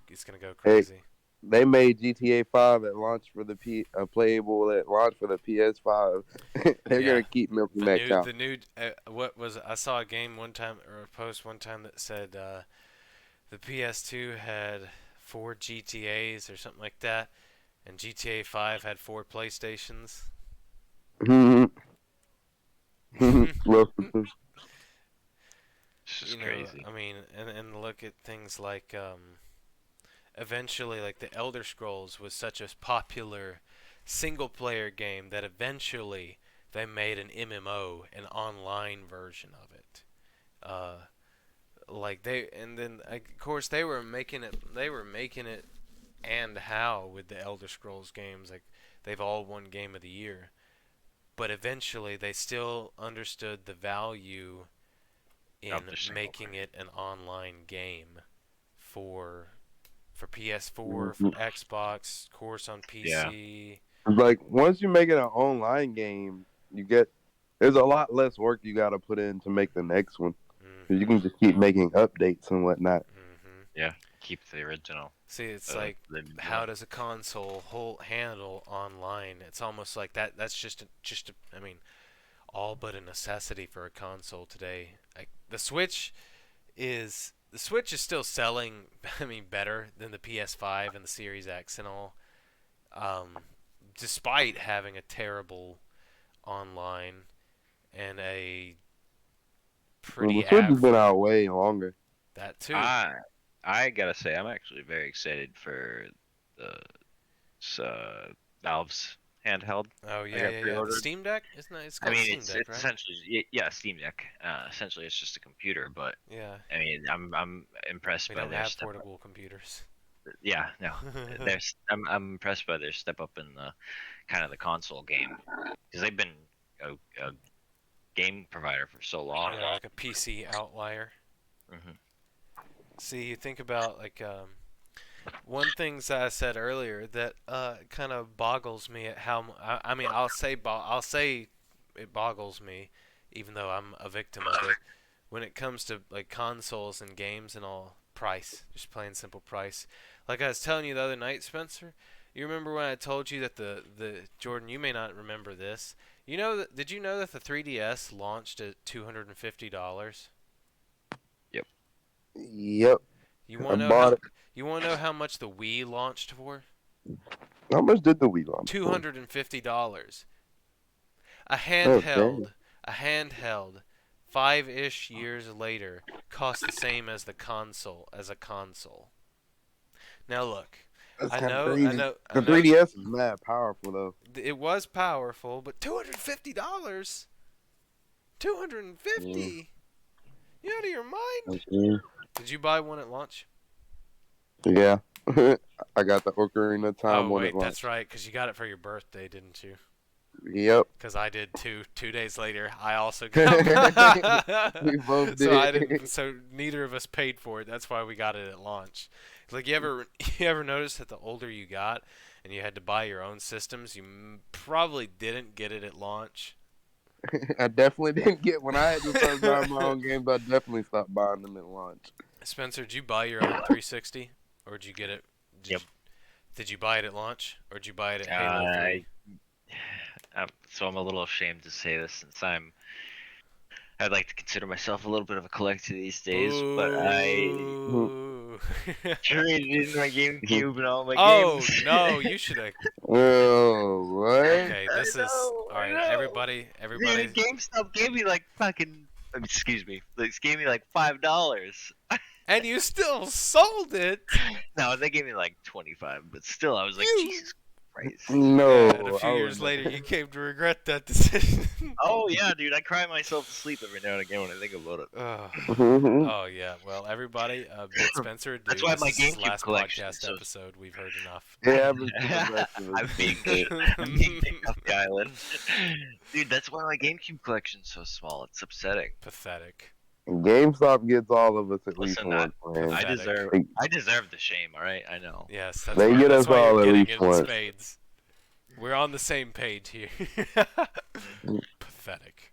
Speaker 2: it's gonna go
Speaker 1: heck,
Speaker 2: crazy.
Speaker 1: they made GTA 5 at launch for the playable at launch for the PS5. They're
Speaker 2: Yeah,
Speaker 1: gonna keep milking that cow.
Speaker 2: the new what was I saw a game one time or a post one time that said the PS2 had 4 GTA's or something like that, and GTA 5 had 4 PlayStations.
Speaker 1: Well,
Speaker 3: It's just crazy.
Speaker 2: I mean, and look at things like eventually, like the Elder Scrolls was such a popular single player game that eventually they made an MMO, an online version of it. Uh, like they, and then of course they were making it, and how with the Elder Scrolls games, like they've all won Game of the Year. But eventually, they still understood the value in
Speaker 3: Of the single
Speaker 2: making
Speaker 3: player.
Speaker 2: it an online game for for PS4, for Xbox, of course on PC.
Speaker 1: Like once you make it an online game, there's a lot less work you got to put in to make the next one. You can just keep making updates and whatnot.
Speaker 3: Yeah, keep the original.
Speaker 2: See, it's like, how does a console handle online? It's almost like that's just I mean, all but a necessity for a console today. Like the Switch is still selling, I mean, better than the PS5 and the Series X and all, despite having a terrible online and a pretty
Speaker 1: The Switch has been out way longer.
Speaker 2: That too.
Speaker 3: I gotta say, I'm actually very excited for the Valve's handheld.
Speaker 2: Oh yeah, The Steam Deck, isn't it? It's called Steam Deck,
Speaker 3: it's
Speaker 2: right?
Speaker 3: essentially Steam Deck. Essentially, it's just a computer, but
Speaker 2: yeah.
Speaker 3: I mean, I'm impressed
Speaker 2: We
Speaker 3: by
Speaker 2: don't
Speaker 3: their
Speaker 2: have
Speaker 3: step
Speaker 2: portable
Speaker 3: up.
Speaker 2: computers.
Speaker 3: Yeah, no, I'm impressed by their step up in the kind of the console game, because they've been a game provider for so long.
Speaker 2: Yeah, like a PC outlier.
Speaker 3: Mm-hmm.
Speaker 2: See, you think about like one thing that I said earlier that kind of boggles me at how I mean I'll say it boggles me, even though I'm a victim of it. When it comes to like consoles and games and all, price, just plain simple price. Like I was telling you the other night, Spencer. You remember when I told you that the Jordan? You may not remember this. Did you know that the 3DS launched at $250?
Speaker 1: Yep.
Speaker 2: You want to know how much the Wii launched for?
Speaker 1: How much did the Wii launch?
Speaker 2: $250. A handheld, 5-ish years later, cost the same as a console. Now look, I know.
Speaker 1: The 3DS is mad powerful though.
Speaker 2: It was powerful, but $250. $250. You out of your mind? Did you buy one at launch?
Speaker 1: Yeah. I got the Ocarina of Time one at launch.
Speaker 2: That's right, because you got it for your birthday, didn't you?
Speaker 1: Yep.
Speaker 2: Because I did too. 2 days later, I also got
Speaker 1: We both did.
Speaker 2: So neither of us paid for it. That's why we got it at launch. Like you ever notice that the older you got and you had to buy your own systems, you probably didn't get it at launch.
Speaker 1: I definitely didn't get when I had to start buying my own games. I definitely stopped buying them at launch.
Speaker 2: Spencer, did you buy your own 360, or did you get it?
Speaker 3: Yep.
Speaker 2: Did you buy it at launch, or did you buy it at Halo 3?
Speaker 3: So I'm a little ashamed to say this, since I'd like to consider myself a little bit of a collector these days.
Speaker 2: Ooh.
Speaker 3: But I traded in my GameCube and all my games.
Speaker 2: Oh no, you should have.
Speaker 1: Oh, what?
Speaker 2: Okay, this is all right. Everybody.
Speaker 3: Dude, GameStop gave me like excuse me. They gave me like $5.
Speaker 2: And you still sold it.
Speaker 3: No, they gave me like 25, but still, I was like, Jesus Christ.
Speaker 1: No.
Speaker 2: Yeah, and a few years later, you came to regret that decision.
Speaker 3: Oh yeah, dude, I cry myself to sleep every now and again when I think about it.
Speaker 2: Oh yeah, well everybody, bid Spencer a due.
Speaker 3: That's why my
Speaker 2: This is
Speaker 3: GameCube
Speaker 2: last
Speaker 3: collection
Speaker 2: podcast
Speaker 3: is so...
Speaker 2: episode. We've heard enough.
Speaker 1: Yeah,
Speaker 3: I'm being kicked off the island. Dude, that's why my GameCube collection's so small. It's upsetting.
Speaker 2: Pathetic.
Speaker 1: GameStop gets all of us at least
Speaker 3: Listen,
Speaker 1: one.
Speaker 3: I deserve the shame. All right, I know.
Speaker 2: Yes, that's
Speaker 1: They
Speaker 2: why,
Speaker 1: get
Speaker 2: that's
Speaker 1: us
Speaker 2: why
Speaker 1: all
Speaker 2: you're
Speaker 1: at
Speaker 2: getting
Speaker 1: least
Speaker 2: it in
Speaker 1: once.
Speaker 2: spades. We're on the same page here. Pathetic.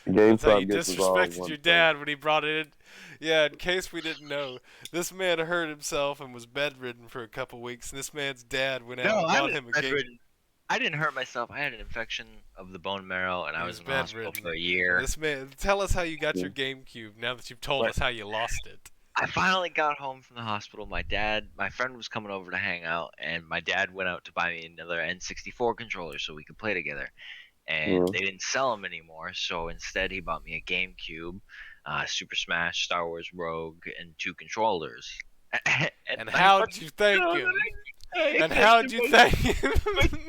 Speaker 2: That's how you
Speaker 1: GameStop gets us all at
Speaker 2: disrespected
Speaker 1: once.
Speaker 2: your dad when he brought it in. Yeah, in case we didn't know, this man hurt himself and was bedridden for a couple weeks, and this man's dad went out and bought him a game.
Speaker 3: I didn't hurt myself. I had an infection of the bone marrow, and I was in the hospital
Speaker 2: bedridden
Speaker 3: for a year.
Speaker 2: This man, tell us how you got your GameCube. Now that you've told us how you lost it.
Speaker 3: I finally got home from the hospital. My friend was coming over to hang out, and my dad went out to buy me another N64 controller so we could play together. And they didn't sell them anymore, so instead he bought me a GameCube, Super Smash, Star Wars Rogue, and 2 controllers.
Speaker 2: And how'd you thank him? And how'd you thank him?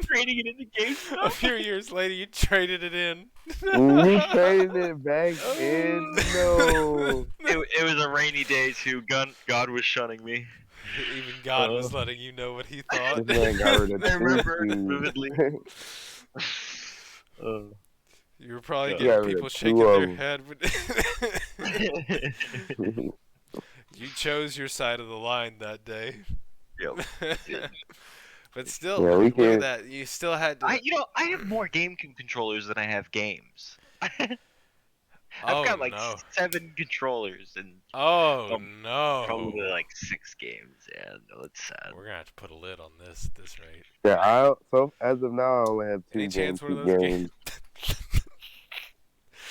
Speaker 3: Trading it into GameStop.
Speaker 2: A few years later, you traded it in.
Speaker 1: We traded it back in. No.
Speaker 3: It was a rainy day too. God was shunning me.
Speaker 2: Even God was letting you know what he thought.
Speaker 1: This man got rid of
Speaker 3: I remember it
Speaker 1: two.
Speaker 3: vividly.
Speaker 2: You were probably
Speaker 1: Yeah,
Speaker 2: getting people
Speaker 1: two
Speaker 2: shaking
Speaker 1: of
Speaker 2: their
Speaker 1: them.
Speaker 2: head. You chose your side of the line that day.
Speaker 3: Yep.
Speaker 2: But still,
Speaker 1: Yeah, we
Speaker 2: look at
Speaker 1: can't.
Speaker 2: that. You still had to.
Speaker 3: I have more controllers than I have games. I've
Speaker 2: Oh
Speaker 3: got like
Speaker 2: no.
Speaker 3: 7 controllers and
Speaker 2: Oh
Speaker 3: probably
Speaker 2: no.
Speaker 3: like 6 games. Yeah, no, it's sad.
Speaker 2: We're gonna have to put a lid on this at this rate.
Speaker 1: Yeah, so as of now, I only have 2
Speaker 2: Any chance one of
Speaker 1: GameCube
Speaker 2: those
Speaker 1: games.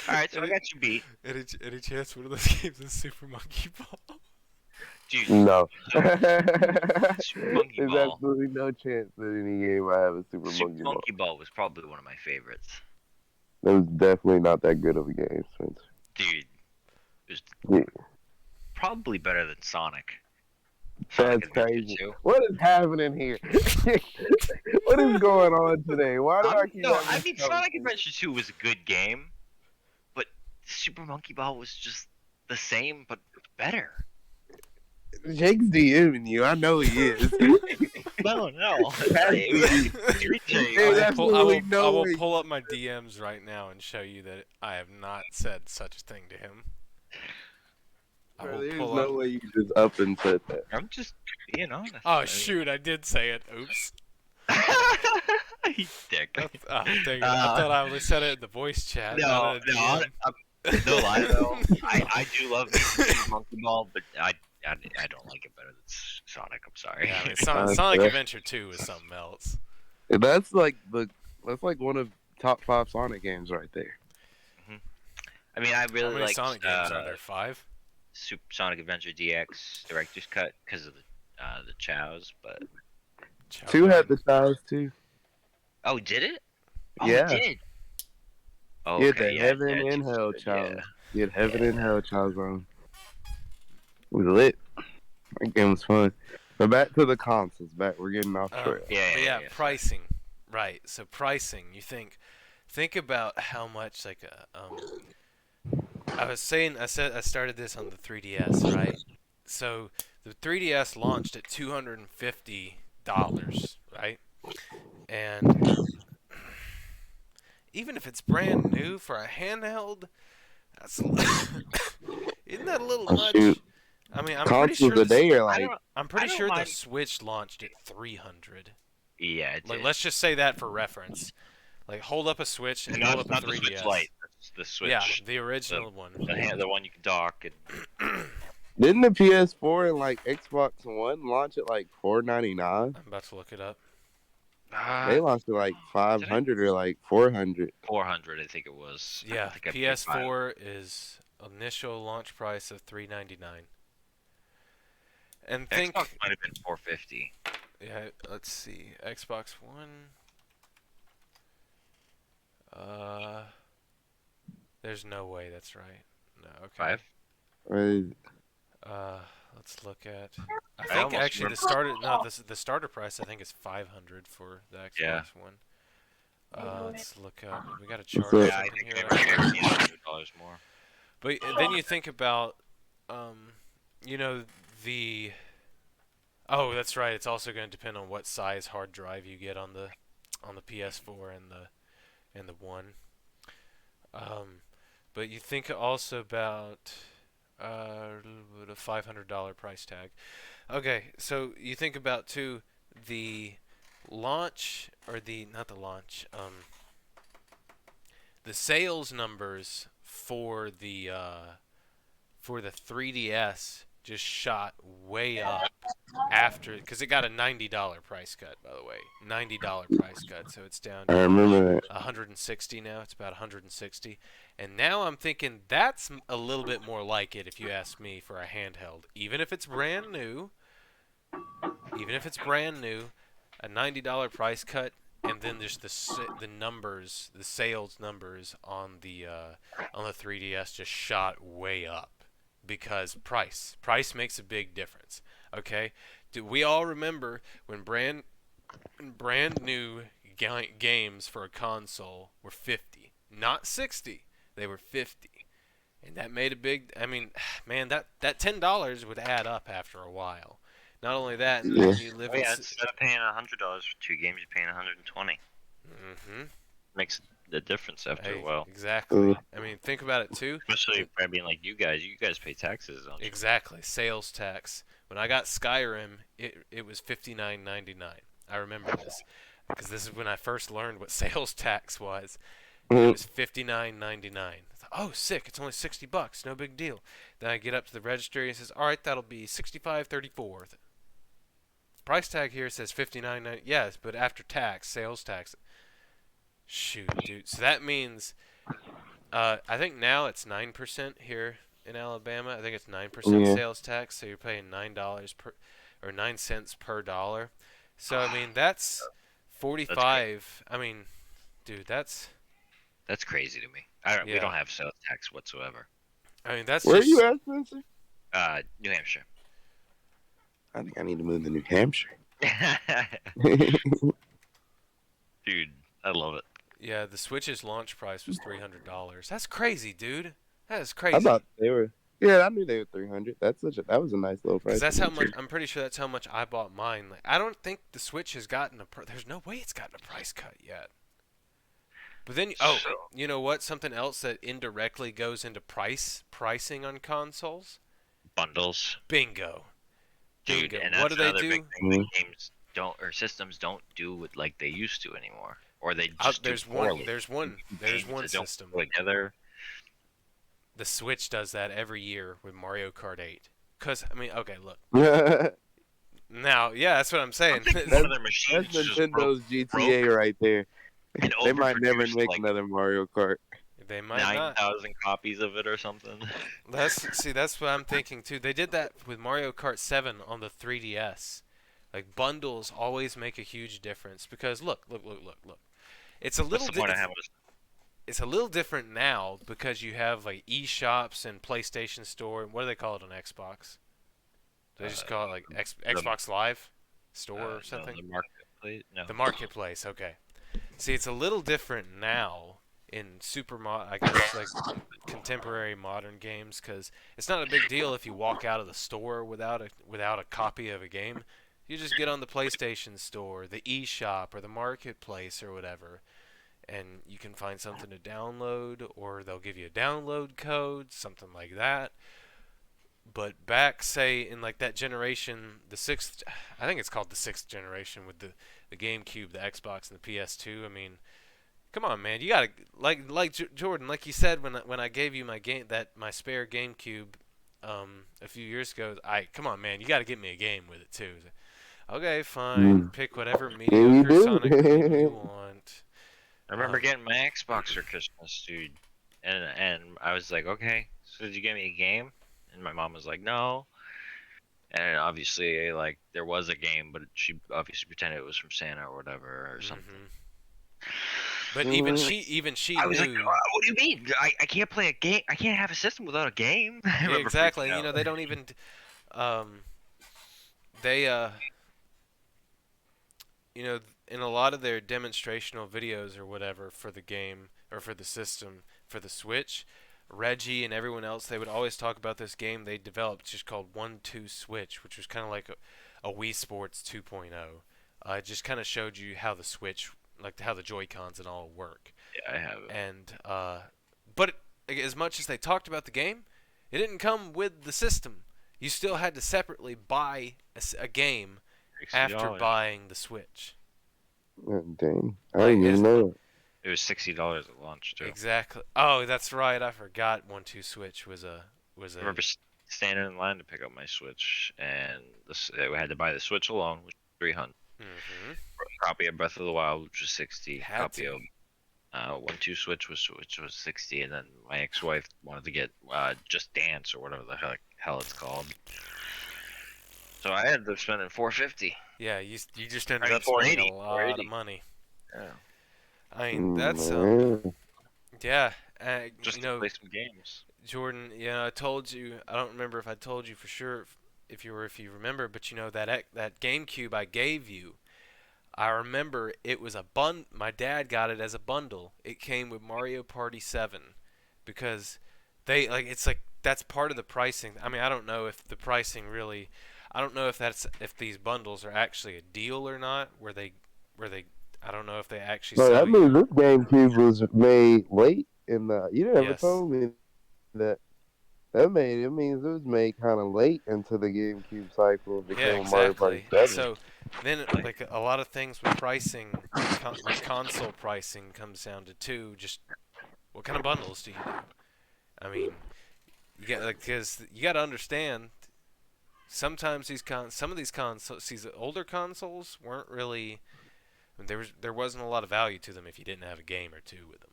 Speaker 3: All right, so I got you beat,
Speaker 2: Any chance one of those games is Super Monkey Ball?
Speaker 3: dude.
Speaker 1: No.
Speaker 3: Super Monkey
Speaker 1: There's
Speaker 3: Ball.
Speaker 1: absolutely no chance that any game I have a Super
Speaker 3: Super
Speaker 1: Monkey Ball.
Speaker 3: Monkey Ball was probably one of my favorites,
Speaker 1: That was definitely not that good of a game, Spencer.
Speaker 3: dude. It was
Speaker 1: Yeah.
Speaker 3: probably better than Sonic.
Speaker 1: That's
Speaker 3: Adventure
Speaker 1: crazy.
Speaker 3: 2.
Speaker 1: What is happening here? What is going on today? Why do I keep
Speaker 3: No,
Speaker 1: having
Speaker 3: I
Speaker 1: this
Speaker 3: mean Sonic
Speaker 1: conversation?
Speaker 3: Adventure 2 was a good game, but Super Monkey Ball was just the same but better.
Speaker 1: Jake's DMing you. I know he is.
Speaker 3: No.
Speaker 1: Hey,
Speaker 2: I
Speaker 1: that's
Speaker 2: will, pull,
Speaker 1: really no
Speaker 2: I will
Speaker 1: way.
Speaker 2: pull up my DMs right now and show you that I have not said such a thing to him. I
Speaker 1: Bro,
Speaker 2: will
Speaker 1: there's
Speaker 2: pull
Speaker 1: no
Speaker 2: up.
Speaker 1: way you just up and said that.
Speaker 3: I'm just being honest.
Speaker 2: Oh shoot! I did say it. Oops.
Speaker 3: You dick.
Speaker 2: Oh, dang it. I thought I only said it in the voice chat. not in a DM.
Speaker 3: No lie though. I do love Super Monkey Ball, but I don't like it better than Sonic. I'm sorry.
Speaker 2: Yeah, I mean,
Speaker 1: Sonic
Speaker 2: Sonic
Speaker 1: yeah.
Speaker 2: Adventure 2 is something else.
Speaker 1: That's like one of top 5 Sonic games right there.
Speaker 3: I mean, I
Speaker 2: How
Speaker 3: really
Speaker 2: many
Speaker 3: like
Speaker 2: Sonic games are there? 5?
Speaker 3: Super Sonic Adventure DX Director's Cut because of the chows, but
Speaker 1: 2 had the styles too.
Speaker 3: oh, did it? Oh,
Speaker 1: Yeah.
Speaker 3: it did. Oh,
Speaker 1: You had
Speaker 3: okay,
Speaker 1: the
Speaker 3: yeah,
Speaker 1: Heaven
Speaker 3: yeah,
Speaker 1: and
Speaker 3: it's
Speaker 1: Hell
Speaker 3: good,
Speaker 1: Child.
Speaker 3: yeah.
Speaker 1: You had Heaven and Hell Child on. It was lit. That game was fun. But back to the consoles. We're getting off track.
Speaker 3: Yeah,
Speaker 2: pricing. Right. So pricing. You think about how much like I started this on the 3DS, right? So the 3DS launched at $250, right? And even if it's brand new for a handheld, that's isn't that a little much?
Speaker 1: Shoot.
Speaker 2: I mean, I'm pretty
Speaker 1: Consoles
Speaker 2: sure
Speaker 1: today are like
Speaker 2: I'm pretty
Speaker 3: I don't
Speaker 2: sure the
Speaker 3: mind-
Speaker 2: Switch launched at 300.
Speaker 3: Yeah, it
Speaker 2: Like,
Speaker 3: did.
Speaker 2: let's just say that for reference. Like, hold up a Switch and
Speaker 3: And
Speaker 2: hold
Speaker 3: not,
Speaker 2: up a
Speaker 3: not the
Speaker 2: 3DS.
Speaker 3: Switch Lite. That's the Switch.
Speaker 2: Yeah, the original one.
Speaker 3: The one you can dock. And...
Speaker 1: didn't the PS4 and like Xbox One launch at like $499?
Speaker 2: I'm about to look it up.
Speaker 1: They launched at like 500 or like 400.
Speaker 3: 400, I think it was. I
Speaker 2: Yeah,
Speaker 3: think I paid
Speaker 2: PS4 is initial launch price of $399. And think,
Speaker 3: Xbox might have been 450.
Speaker 2: yeah, let's see, Xbox One. There's no way that's right. No, okay.
Speaker 3: 5.
Speaker 2: Let's look at. I
Speaker 3: I
Speaker 2: think
Speaker 3: almost
Speaker 2: actually the
Speaker 3: remember-
Speaker 2: the starter price I think is 500 for the Xbox
Speaker 3: Yeah.
Speaker 2: One. Let's look up. We got to charge
Speaker 1: So-
Speaker 3: Yeah, I
Speaker 2: something
Speaker 3: think
Speaker 2: here.
Speaker 3: they were $100 more.
Speaker 2: But then you think about, you know, the. Oh, that's right. It's also going to depend on what size hard drive you get on the PS4 and the One. But you think also about a $500 price tag. Okay, so you think about too the launch or not the launch. The sales numbers for the 3DS just shot way up after because it got a $90 price cut. By the way, $90 price cut, so it's down
Speaker 1: I
Speaker 2: to
Speaker 1: remember that.
Speaker 2: 160 now. It's about 160, and now I'm thinking that's a little bit more like it if you ask me for a handheld, even if it's brand new. Even if it's brand new, a $90 price cut. And then there's the numbers, the sales numbers on the 3DS just shot way up because price makes a big difference. Okay, do we all remember when brand new games for a console were 50, not 60? They were 50, and that made a big. I mean, man, that $10 would add up after a while. Not only that, and then you live
Speaker 3: Oh,
Speaker 2: in
Speaker 3: yeah, instead of paying $100 for 2 games, you're paying $120.
Speaker 2: Mm-hmm.
Speaker 3: Makes the difference after a
Speaker 2: Hey,
Speaker 3: while.
Speaker 2: exactly. I mean, think about it too.
Speaker 3: Especially I mean, like you guys pay taxes, don't you?
Speaker 2: Exactly, sales tax. When I got Skyrim, it was $59.99. I remember this because this is when I first learned what sales tax was. It was $59.99. Oh, sick! It's only $60. No big deal. Then I get up to the registry and it says, "All right, that'll be $65.34." Price tag here says $59.90. Yes, but after tax, sales tax. Shoot, dude. So that means, I think now it's 9% here in Alabama. I think it's 9%
Speaker 1: Yeah.
Speaker 2: sales tax. So you're paying $9 per, or 9 cents per dollar. So I mean that's 45. I mean, dude, that's
Speaker 3: crazy to me. We
Speaker 2: yeah.
Speaker 3: don't have sales tax whatsoever.
Speaker 2: I mean that's
Speaker 1: Where are
Speaker 2: just
Speaker 1: you at, Spencer?
Speaker 3: New Hampshire.
Speaker 1: I think I need to move to New Hampshire.
Speaker 3: Dude, I love it.
Speaker 2: yeah. The Switch's launch price was $300. That's crazy, dude. That is
Speaker 1: I
Speaker 2: crazy.
Speaker 1: thought they were. Yeah, I knew they were 300. That was a nice little price.
Speaker 2: Because that's
Speaker 1: for
Speaker 2: how
Speaker 1: me,
Speaker 2: much.
Speaker 1: too.
Speaker 2: I'm pretty sure that's how much I bought mine. Like, I don't think the Switch has gotten a. There's no way it's gotten a price cut yet. But then, you know what? Something else that indirectly goes into pricing on consoles.
Speaker 3: Bundles.
Speaker 2: Bingo.
Speaker 3: Dude,
Speaker 2: Bingo.
Speaker 3: and
Speaker 2: What
Speaker 3: that's
Speaker 2: do they
Speaker 3: another
Speaker 2: do?
Speaker 3: big thing that games don't or systems don't do it like they used to anymore, or they just
Speaker 2: There's
Speaker 3: do
Speaker 2: one.
Speaker 3: poorly.
Speaker 2: There's one. There's
Speaker 3: Games
Speaker 2: one
Speaker 3: that don't
Speaker 2: system.
Speaker 3: go together.
Speaker 2: The Switch does that every year with Mario Kart 8. Cause I mean, okay, look.
Speaker 1: That's
Speaker 2: Now, yeah, that's what I'm saying.
Speaker 3: One of their machines just
Speaker 1: Nintendo GTA right there.
Speaker 3: and
Speaker 1: They might never
Speaker 3: overproduced
Speaker 1: make
Speaker 3: like
Speaker 1: another Mario Kart.
Speaker 2: They might not.
Speaker 3: 9,000 copies of it or something.
Speaker 2: That's what I'm thinking too. They did that with Mario Kart 7 on the 3DS. Like bundles always make a huge difference because look. It's a
Speaker 3: What's
Speaker 2: little
Speaker 3: the point of having
Speaker 2: it's a little different now because you have like eShops and PlayStation Store and what do they call it on Xbox? Do they just call it like Xbox Live Store or something?
Speaker 3: No, the marketplace? No.
Speaker 2: The marketplace, okay. See, it's a little different now in I guess like contemporary modern games because it's not a big deal if you walk out of the store without a copy of a game. You just get on the PlayStation Store, the eShop, or the marketplace or whatever, and you can find something to download, or they'll give you a download code, something like that. But back, say, in like that generation, the sixth, I think it's called the sixth generation with the GameCube, the Xbox, and the PS2. I mean, come on, man, you gotta Jordan, like you said when I gave you my spare GameCube, a few years ago. Come on, man, you gotta get me a game with it too. Okay, fine, pick whatever mediocre Sonic game you want.
Speaker 3: I remember getting my Xbox for Christmas, dude, and I was like, okay, so did you get me a game? And my mom was like, no. And obviously, like, there was a game, but she obviously pretended it was from Santa or whatever or something.
Speaker 2: But even she
Speaker 3: I was
Speaker 2: knew.
Speaker 3: like, what do you mean? I can't play a game. I can't have a system without a game. I
Speaker 2: Yeah,
Speaker 3: remember
Speaker 2: exactly.
Speaker 3: freaking
Speaker 2: You know,
Speaker 3: out.
Speaker 2: they don't even. They you know, in a lot of their demonstrational videos or whatever for the game or for the system for the Switch, Reggie and everyone else, they would always talk about this game they developed just called 1-2 Switch, which was kind of like a Wii Sports 2.0. It just kind of showed you how the Switch, like how the Joy-Cons and all work.
Speaker 3: Yeah, I have it.
Speaker 2: And but as much as they talked about the game, it didn't come with the system. You still had to separately buy a game after
Speaker 3: $60.
Speaker 2: buying the Switch.
Speaker 1: Oh, dang. I
Speaker 2: Like,
Speaker 1: didn't even know
Speaker 3: It was $60 at launch too.
Speaker 2: Exactly. Oh, that's right. I forgot 1-2 Switch was a.
Speaker 3: I remember standing in line to pick up my Switch, and I had to buy the Switch alone, which was $300.
Speaker 2: Mm-hmm.
Speaker 3: Copy of Breath of the Wild, which was $60.
Speaker 2: Had
Speaker 3: Copy
Speaker 2: to.
Speaker 3: of 1-2 Switch which was $60, and then my ex-wife wanted to get Just Dance or whatever the hell it's called. So I ended up spending $450.
Speaker 2: Yeah, you just ended
Speaker 3: I mean,
Speaker 2: up spending a
Speaker 3: $480,
Speaker 2: lot of
Speaker 3: $480.
Speaker 2: money.
Speaker 3: Yeah.
Speaker 2: I mean, that's
Speaker 1: man.
Speaker 2: yeah.
Speaker 3: Just
Speaker 2: You
Speaker 3: to
Speaker 2: know,
Speaker 3: play some games.
Speaker 2: Jordan. I told you. I don't remember if I told you for sure if you remember, but you know that GameCube I gave you. I remember it was my dad got it as a bundle. It came with Mario Party 7 because it's like that's part of the pricing. I mean, I don't know if the pricing really I don't know if these bundles are actually a deal or not where they I don't know if they actually
Speaker 1: No,
Speaker 2: sell
Speaker 1: that means
Speaker 2: you.
Speaker 1: this GameCube was made late in the. You never
Speaker 2: Yes.
Speaker 1: told me that. That made it means it was made kind of late into the GameCube cycle. It
Speaker 2: Yeah,
Speaker 1: became a Mario Party
Speaker 2: exactly.
Speaker 1: 7.
Speaker 2: So then, like a lot of things with pricing, with console pricing, comes down to two. Just what kind of bundles do you do? I mean, you got like because you got to understand. Sometimes some of these consoles, these older consoles weren't really. There wasn't a lot of value to them if you didn't have a game or two with them,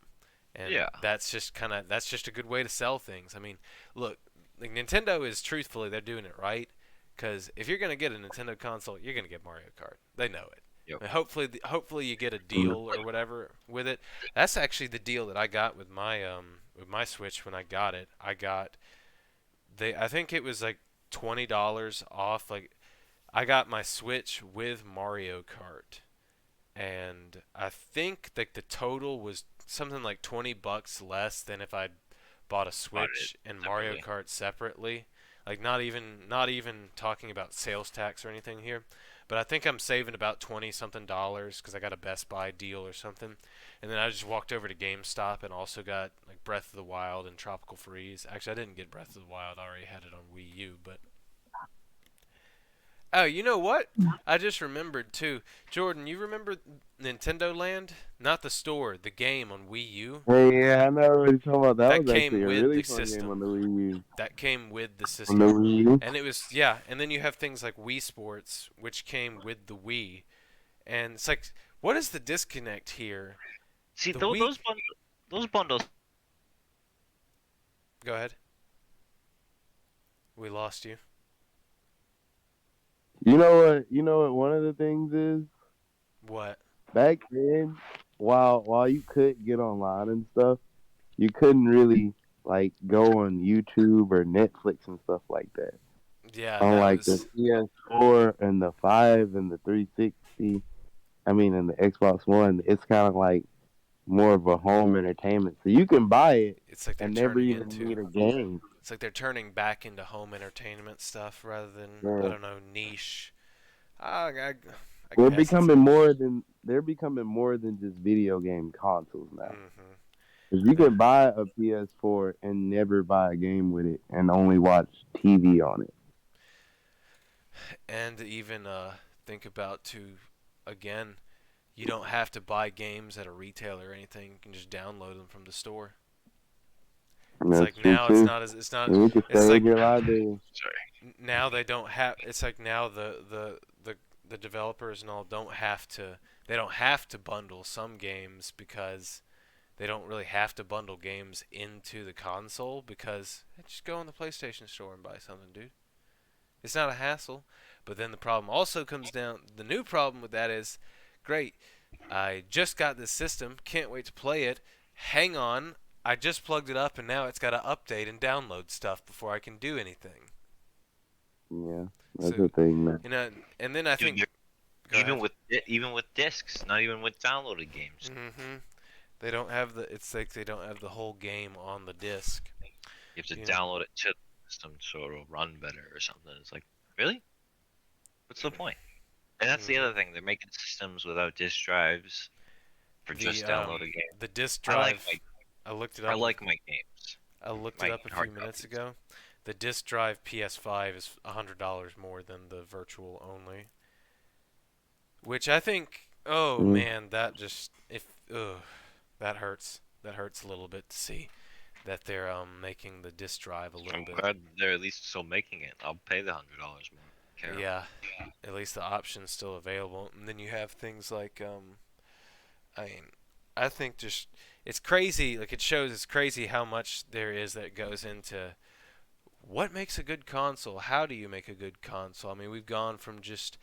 Speaker 2: and
Speaker 3: Yeah.
Speaker 2: that's just a good way to sell things. I mean, look, like Nintendo is truthfully they're doing it right, because if you're gonna get a Nintendo console, you're gonna get Mario Kart. They know it.
Speaker 3: Yep.
Speaker 2: And hopefully you get a deal or whatever with it. That's actually the deal that I got with my Switch when I got it. I think it was like $20 off. Like I got my Switch with Mario Kart, and I think like the total was something like $20 less than if I'd bought a
Speaker 3: Bought it
Speaker 2: Switch and Mario
Speaker 3: separately.
Speaker 2: Kart separately. Like not even talking about sales tax or anything here, but I think I'm saving about 20 something dollars because I got a Best Buy deal or something. And then I just walked over to GameStop and also got like Breath of the Wild and Tropical Freeze. Actually, I didn't get Breath of the Wild. I already had it on Wii U, but oh, you know what? I just remembered too. Jordan, you remember Nintendo Land? Not the store, the game on Wii U.
Speaker 1: Hey, yeah, I know what you're talking about. That
Speaker 2: That
Speaker 1: was actually
Speaker 2: came
Speaker 1: a
Speaker 2: with
Speaker 1: really
Speaker 2: the
Speaker 1: fun game on
Speaker 2: system.
Speaker 1: the Wii U.
Speaker 2: That came with the
Speaker 1: On the
Speaker 2: system.
Speaker 1: Wii U?
Speaker 2: And it was yeah, and then you have things like Wii Sports, which came with the Wii. And it's like, what is the disconnect here?
Speaker 3: See,
Speaker 2: The Wii.
Speaker 3: those bundles.
Speaker 2: Go ahead. We lost you.
Speaker 1: You know what? You know what? One of the things is
Speaker 2: What?
Speaker 1: back then, while you could get online and stuff, you couldn't really like go on YouTube or Netflix and stuff like that.
Speaker 2: Yeah, that
Speaker 1: Unlike the
Speaker 2: was.
Speaker 1: PS4 and the 5 and the 360, I mean, and the Xbox One, it's kind of like more of a home entertainment. So you can buy it
Speaker 2: It's like they're
Speaker 1: and never
Speaker 2: turning
Speaker 1: even
Speaker 2: into.
Speaker 1: need a game.
Speaker 2: It's like they're turning back into home entertainment stuff rather than I
Speaker 1: Yeah.
Speaker 2: don't know niche. I
Speaker 1: They're
Speaker 2: guess it's.
Speaker 1: becoming more than just video game consoles now.
Speaker 2: Hmm.
Speaker 1: 'Cause you can buy a PS4 and never buy a game with it and only watch TV on it.
Speaker 2: And even think about again, you don't have to buy games at a retailer or anything. You can just download them from the store.
Speaker 1: And
Speaker 2: It's
Speaker 1: that's
Speaker 2: like
Speaker 1: true
Speaker 2: now
Speaker 1: too.
Speaker 2: it's not.
Speaker 1: And you can
Speaker 2: It's
Speaker 1: save
Speaker 2: like
Speaker 1: your library.
Speaker 3: Sorry.
Speaker 2: now they don't have. It's like now the developers and all don't have to. They don't have to bundle some games because they don't really have to bundle games into the console because just go on the PlayStation Store and buy something, dude. It's not a hassle. But then the problem also comes down. The new problem with that is, great. I just got this system. Can't wait to play it. Hang on. I just plugged it up and now it's got to update and download stuff before I can do anything.
Speaker 1: Yeah, that's
Speaker 2: So
Speaker 1: the thing, man.
Speaker 2: and then I
Speaker 3: Dude,
Speaker 2: think go
Speaker 3: even
Speaker 2: ahead.
Speaker 3: even with discs, not even with downloaded games.
Speaker 2: Mm-hmm. They don't have the. It's like they don't have the whole game on the disc.
Speaker 3: You have to
Speaker 2: You know.
Speaker 3: download it to the system so it'll run better or something. It's like, really? What's the point? And that's the
Speaker 2: Mhm.
Speaker 3: other thing. They're making systems without disk drives for just downloaded games.
Speaker 2: The disc
Speaker 3: I like
Speaker 2: drive.
Speaker 3: my
Speaker 2: I looked it
Speaker 3: I
Speaker 2: up.
Speaker 3: like my games.
Speaker 2: I looked it
Speaker 3: My
Speaker 2: up a
Speaker 3: hard
Speaker 2: few minutes
Speaker 3: copies.
Speaker 2: ago. The disc drive PS5 is $100 more than the virtual only. Which I think, oh
Speaker 1: Mm.
Speaker 2: man, that just if that hurts. That hurts a little bit to see that they're making the disc drive a little
Speaker 3: I'm
Speaker 2: bit.
Speaker 3: glad they're at least still making it. I'll pay the $100 more. Care.
Speaker 2: Yeah, at least the option's still available. And then you have things like I mean, I think just it's crazy. Like it shows it's crazy how much there is that goes into what makes a good console. How do you make a good console? I mean, we've gone from just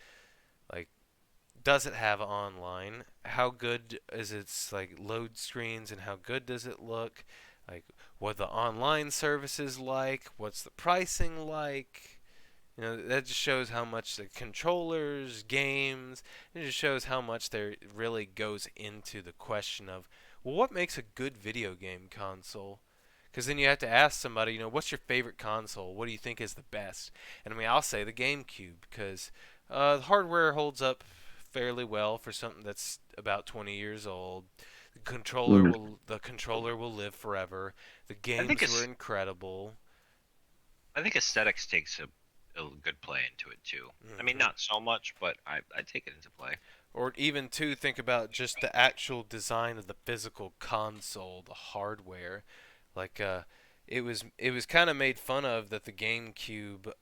Speaker 2: like does it have online? How good is its like load screens and how good does it look? Like what the online services like? What's the pricing like? You know, that just shows how much the controllers, games, it just shows how much there really goes into the question of, well, what makes a good video game console? Because then you have to ask somebody, you know, what's your favorite console? What do you think is the best? And I mean, I'll say the GameCube because the hardware holds up fairly well for something that's about 20 years old.
Speaker 1: Mm.
Speaker 2: The controller will live forever. The
Speaker 3: I think
Speaker 2: games were
Speaker 3: it's
Speaker 2: incredible.
Speaker 3: I think aesthetics takes a good play into it too. I mean,
Speaker 2: Hmm.
Speaker 3: not so much, but I take it into play.
Speaker 2: Or even to think about just the actual design of the physical console, the hardware. Like it was kind of made fun of that the GameCube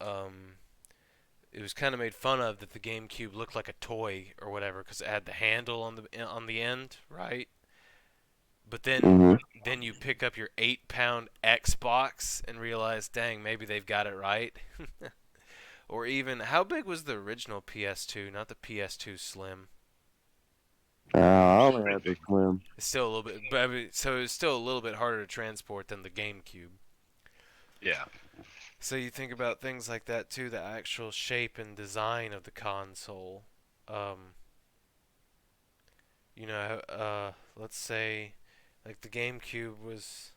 Speaker 2: it was kind of made fun of that the GameCube looked like a toy or whatever because it had the handle on the end, right? But
Speaker 1: Hmm.
Speaker 2: then you pick up your 8-pound Xbox and realize, dang, maybe they've got it right. Or even how big was the original PS2, not the PS2 Slim?
Speaker 1: I
Speaker 3: It's
Speaker 1: only
Speaker 3: pretty
Speaker 1: had the
Speaker 3: big.
Speaker 1: Slim.
Speaker 2: It's still a little bit, but I mean, so it's still a little bit harder to transport than the GameCube.
Speaker 3: Yeah.
Speaker 2: So you think about things like that too, the actual shape and design of the console. Um, let's say like the GameCube was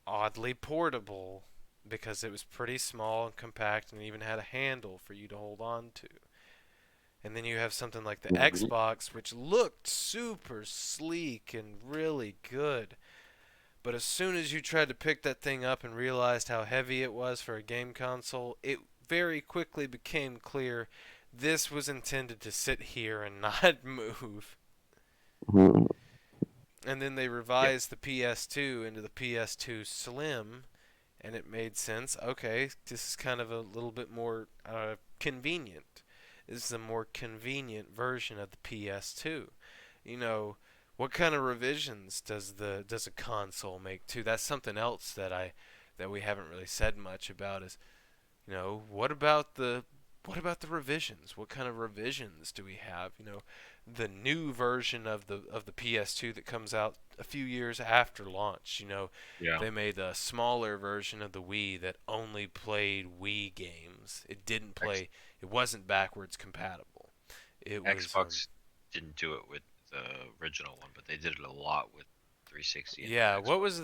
Speaker 2: oddly portable because it was pretty small and compact and even had a handle for you to hold on to. And then you have something like the
Speaker 1: Mhm.
Speaker 2: Xbox, which looked super sleek and really good. But as soon as you tried to pick that thing up and realized how heavy it was for a game console, it very quickly became clear this was intended to sit here and not move.
Speaker 1: Mhm.
Speaker 2: And then they
Speaker 3: Yep.
Speaker 2: revised the PS2 into the PS2 Slim, and it made sense. Okay, this is kind of a little bit more convenient. This is a more convenient version of the PS2. You know, what kind of revisions does a console make too? That's something else that we haven't really said much about. Is what about the revisions? What kind of revisions do we have? The new version of the PS2 that comes out a few years after launch.
Speaker 3: Yeah.
Speaker 2: They made a smaller version of the Wii that only played Wii games. It didn't
Speaker 3: X,
Speaker 2: play. It wasn't backwards compatible. It was
Speaker 3: Xbox didn't do it with the original one, but they did it a lot with 360 and
Speaker 2: yeah. What
Speaker 3: Xbox.
Speaker 2: was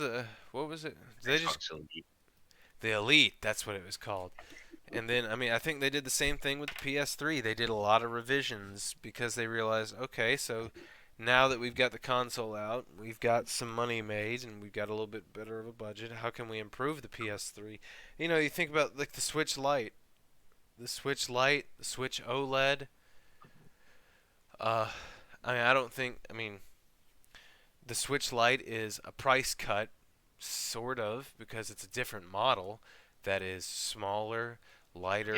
Speaker 2: it? They just
Speaker 3: Xbox Elite.
Speaker 2: the Elite. That's what it was called. And then, I mean, I think they did the same thing with the PS3. They did a lot of revisions because they realized, okay, so now that we've got the console out, we've got some money made, and we've got a little bit better of a budget. How can we improve the PS3? You think about like the Switch Lite, the Switch OLED. Uh, I mean, I don't think. I mean, the Switch Lite is a price cut, sort of, because it's a different model that is smaller,
Speaker 3: Yeah,
Speaker 2: lighter,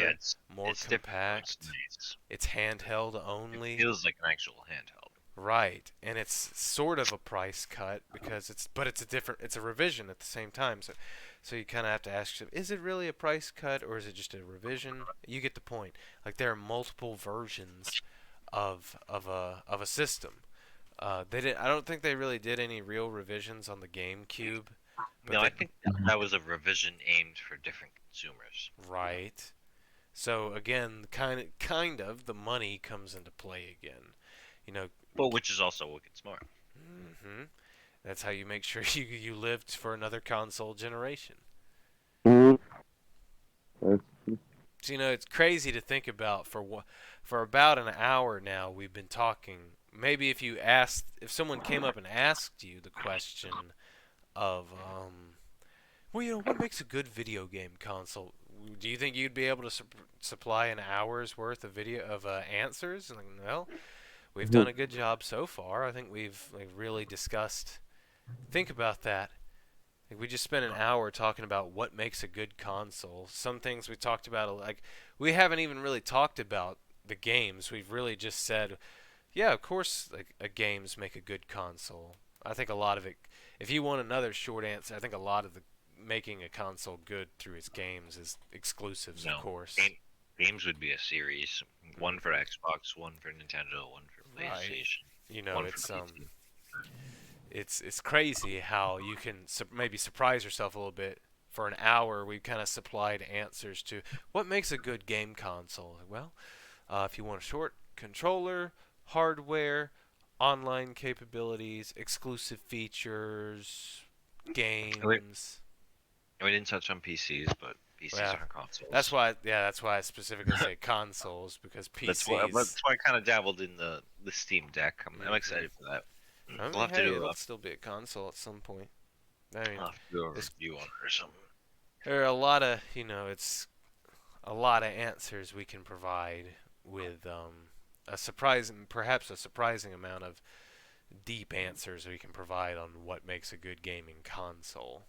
Speaker 2: more
Speaker 3: it's different, but it's
Speaker 2: compact.
Speaker 3: nice.
Speaker 2: It's handheld
Speaker 3: It
Speaker 2: only.
Speaker 3: feels like an actual handheld.
Speaker 2: Right. And it's sort of a price cut because it's a revision at the same time. So you kind of have to ask yourself, is it really a price cut or is it just a revision? You get the point. Like there are multiple versions of a system. I don't think they really did any real revisions on the GameCube, but
Speaker 3: No, I think that was a revision aimed for different consumers.
Speaker 2: right. So again, kind of the money comes into play again. You know,
Speaker 3: Well, which is also wicked smart.
Speaker 2: hmm That's how you make sure you lived for another console generation.
Speaker 1: Mhm. That's-
Speaker 2: So, it's crazy to think about. For about an hour now, we've been talking. Maybe if someone came up and asked you the question of, well, what makes a good video game console? Do you think you'd be able to supply an hour's worth of video of answers? And like, well, we've done
Speaker 1: mhm.
Speaker 2: a good job so far. I think we've like really discussed. Think about that. Like we just spent an hour talking about what makes a good console. Some things we talked about, like we haven't even really talked about the games. We've really just said, yeah, of course, like games make a good console. I think a lot of it. If you want another short answer, I think a lot of the making a console good through its games is exclusives, of
Speaker 3: No,
Speaker 2: course.
Speaker 3: game, games would be a series. One for
Speaker 2: Hmm.
Speaker 3: Xbox, one for Nintendo, one for
Speaker 2: Right.
Speaker 3: PlayStation,
Speaker 2: You know,
Speaker 3: one for
Speaker 2: it's
Speaker 3: PC.
Speaker 2: it's crazy how you can maybe surprise yourself a little bit. For an hour, we kind of supplied answers to what makes a good game console. Well, if you want a short controller, hardware, online capabilities, exclusive features,
Speaker 3: And we,
Speaker 2: games.
Speaker 3: and we didn't touch on PCs, but PCs
Speaker 2: Well,
Speaker 3: aren't consoles.
Speaker 2: that's why I specifically say consoles, because
Speaker 3: That's
Speaker 2: PCs.
Speaker 3: why I kind of dabbled in the Steam Deck. I'm excited for that.
Speaker 2: I mean,
Speaker 3: We'll have to
Speaker 2: hey,
Speaker 3: do
Speaker 2: it'll still be a console at some point. I mean,
Speaker 3: I'll have to do a
Speaker 2: it's-
Speaker 3: review on it or something.
Speaker 2: there are a lot of, it's a lot of answers we can provide with perhaps a surprising amount of deep answers we can provide on what makes a good gaming console.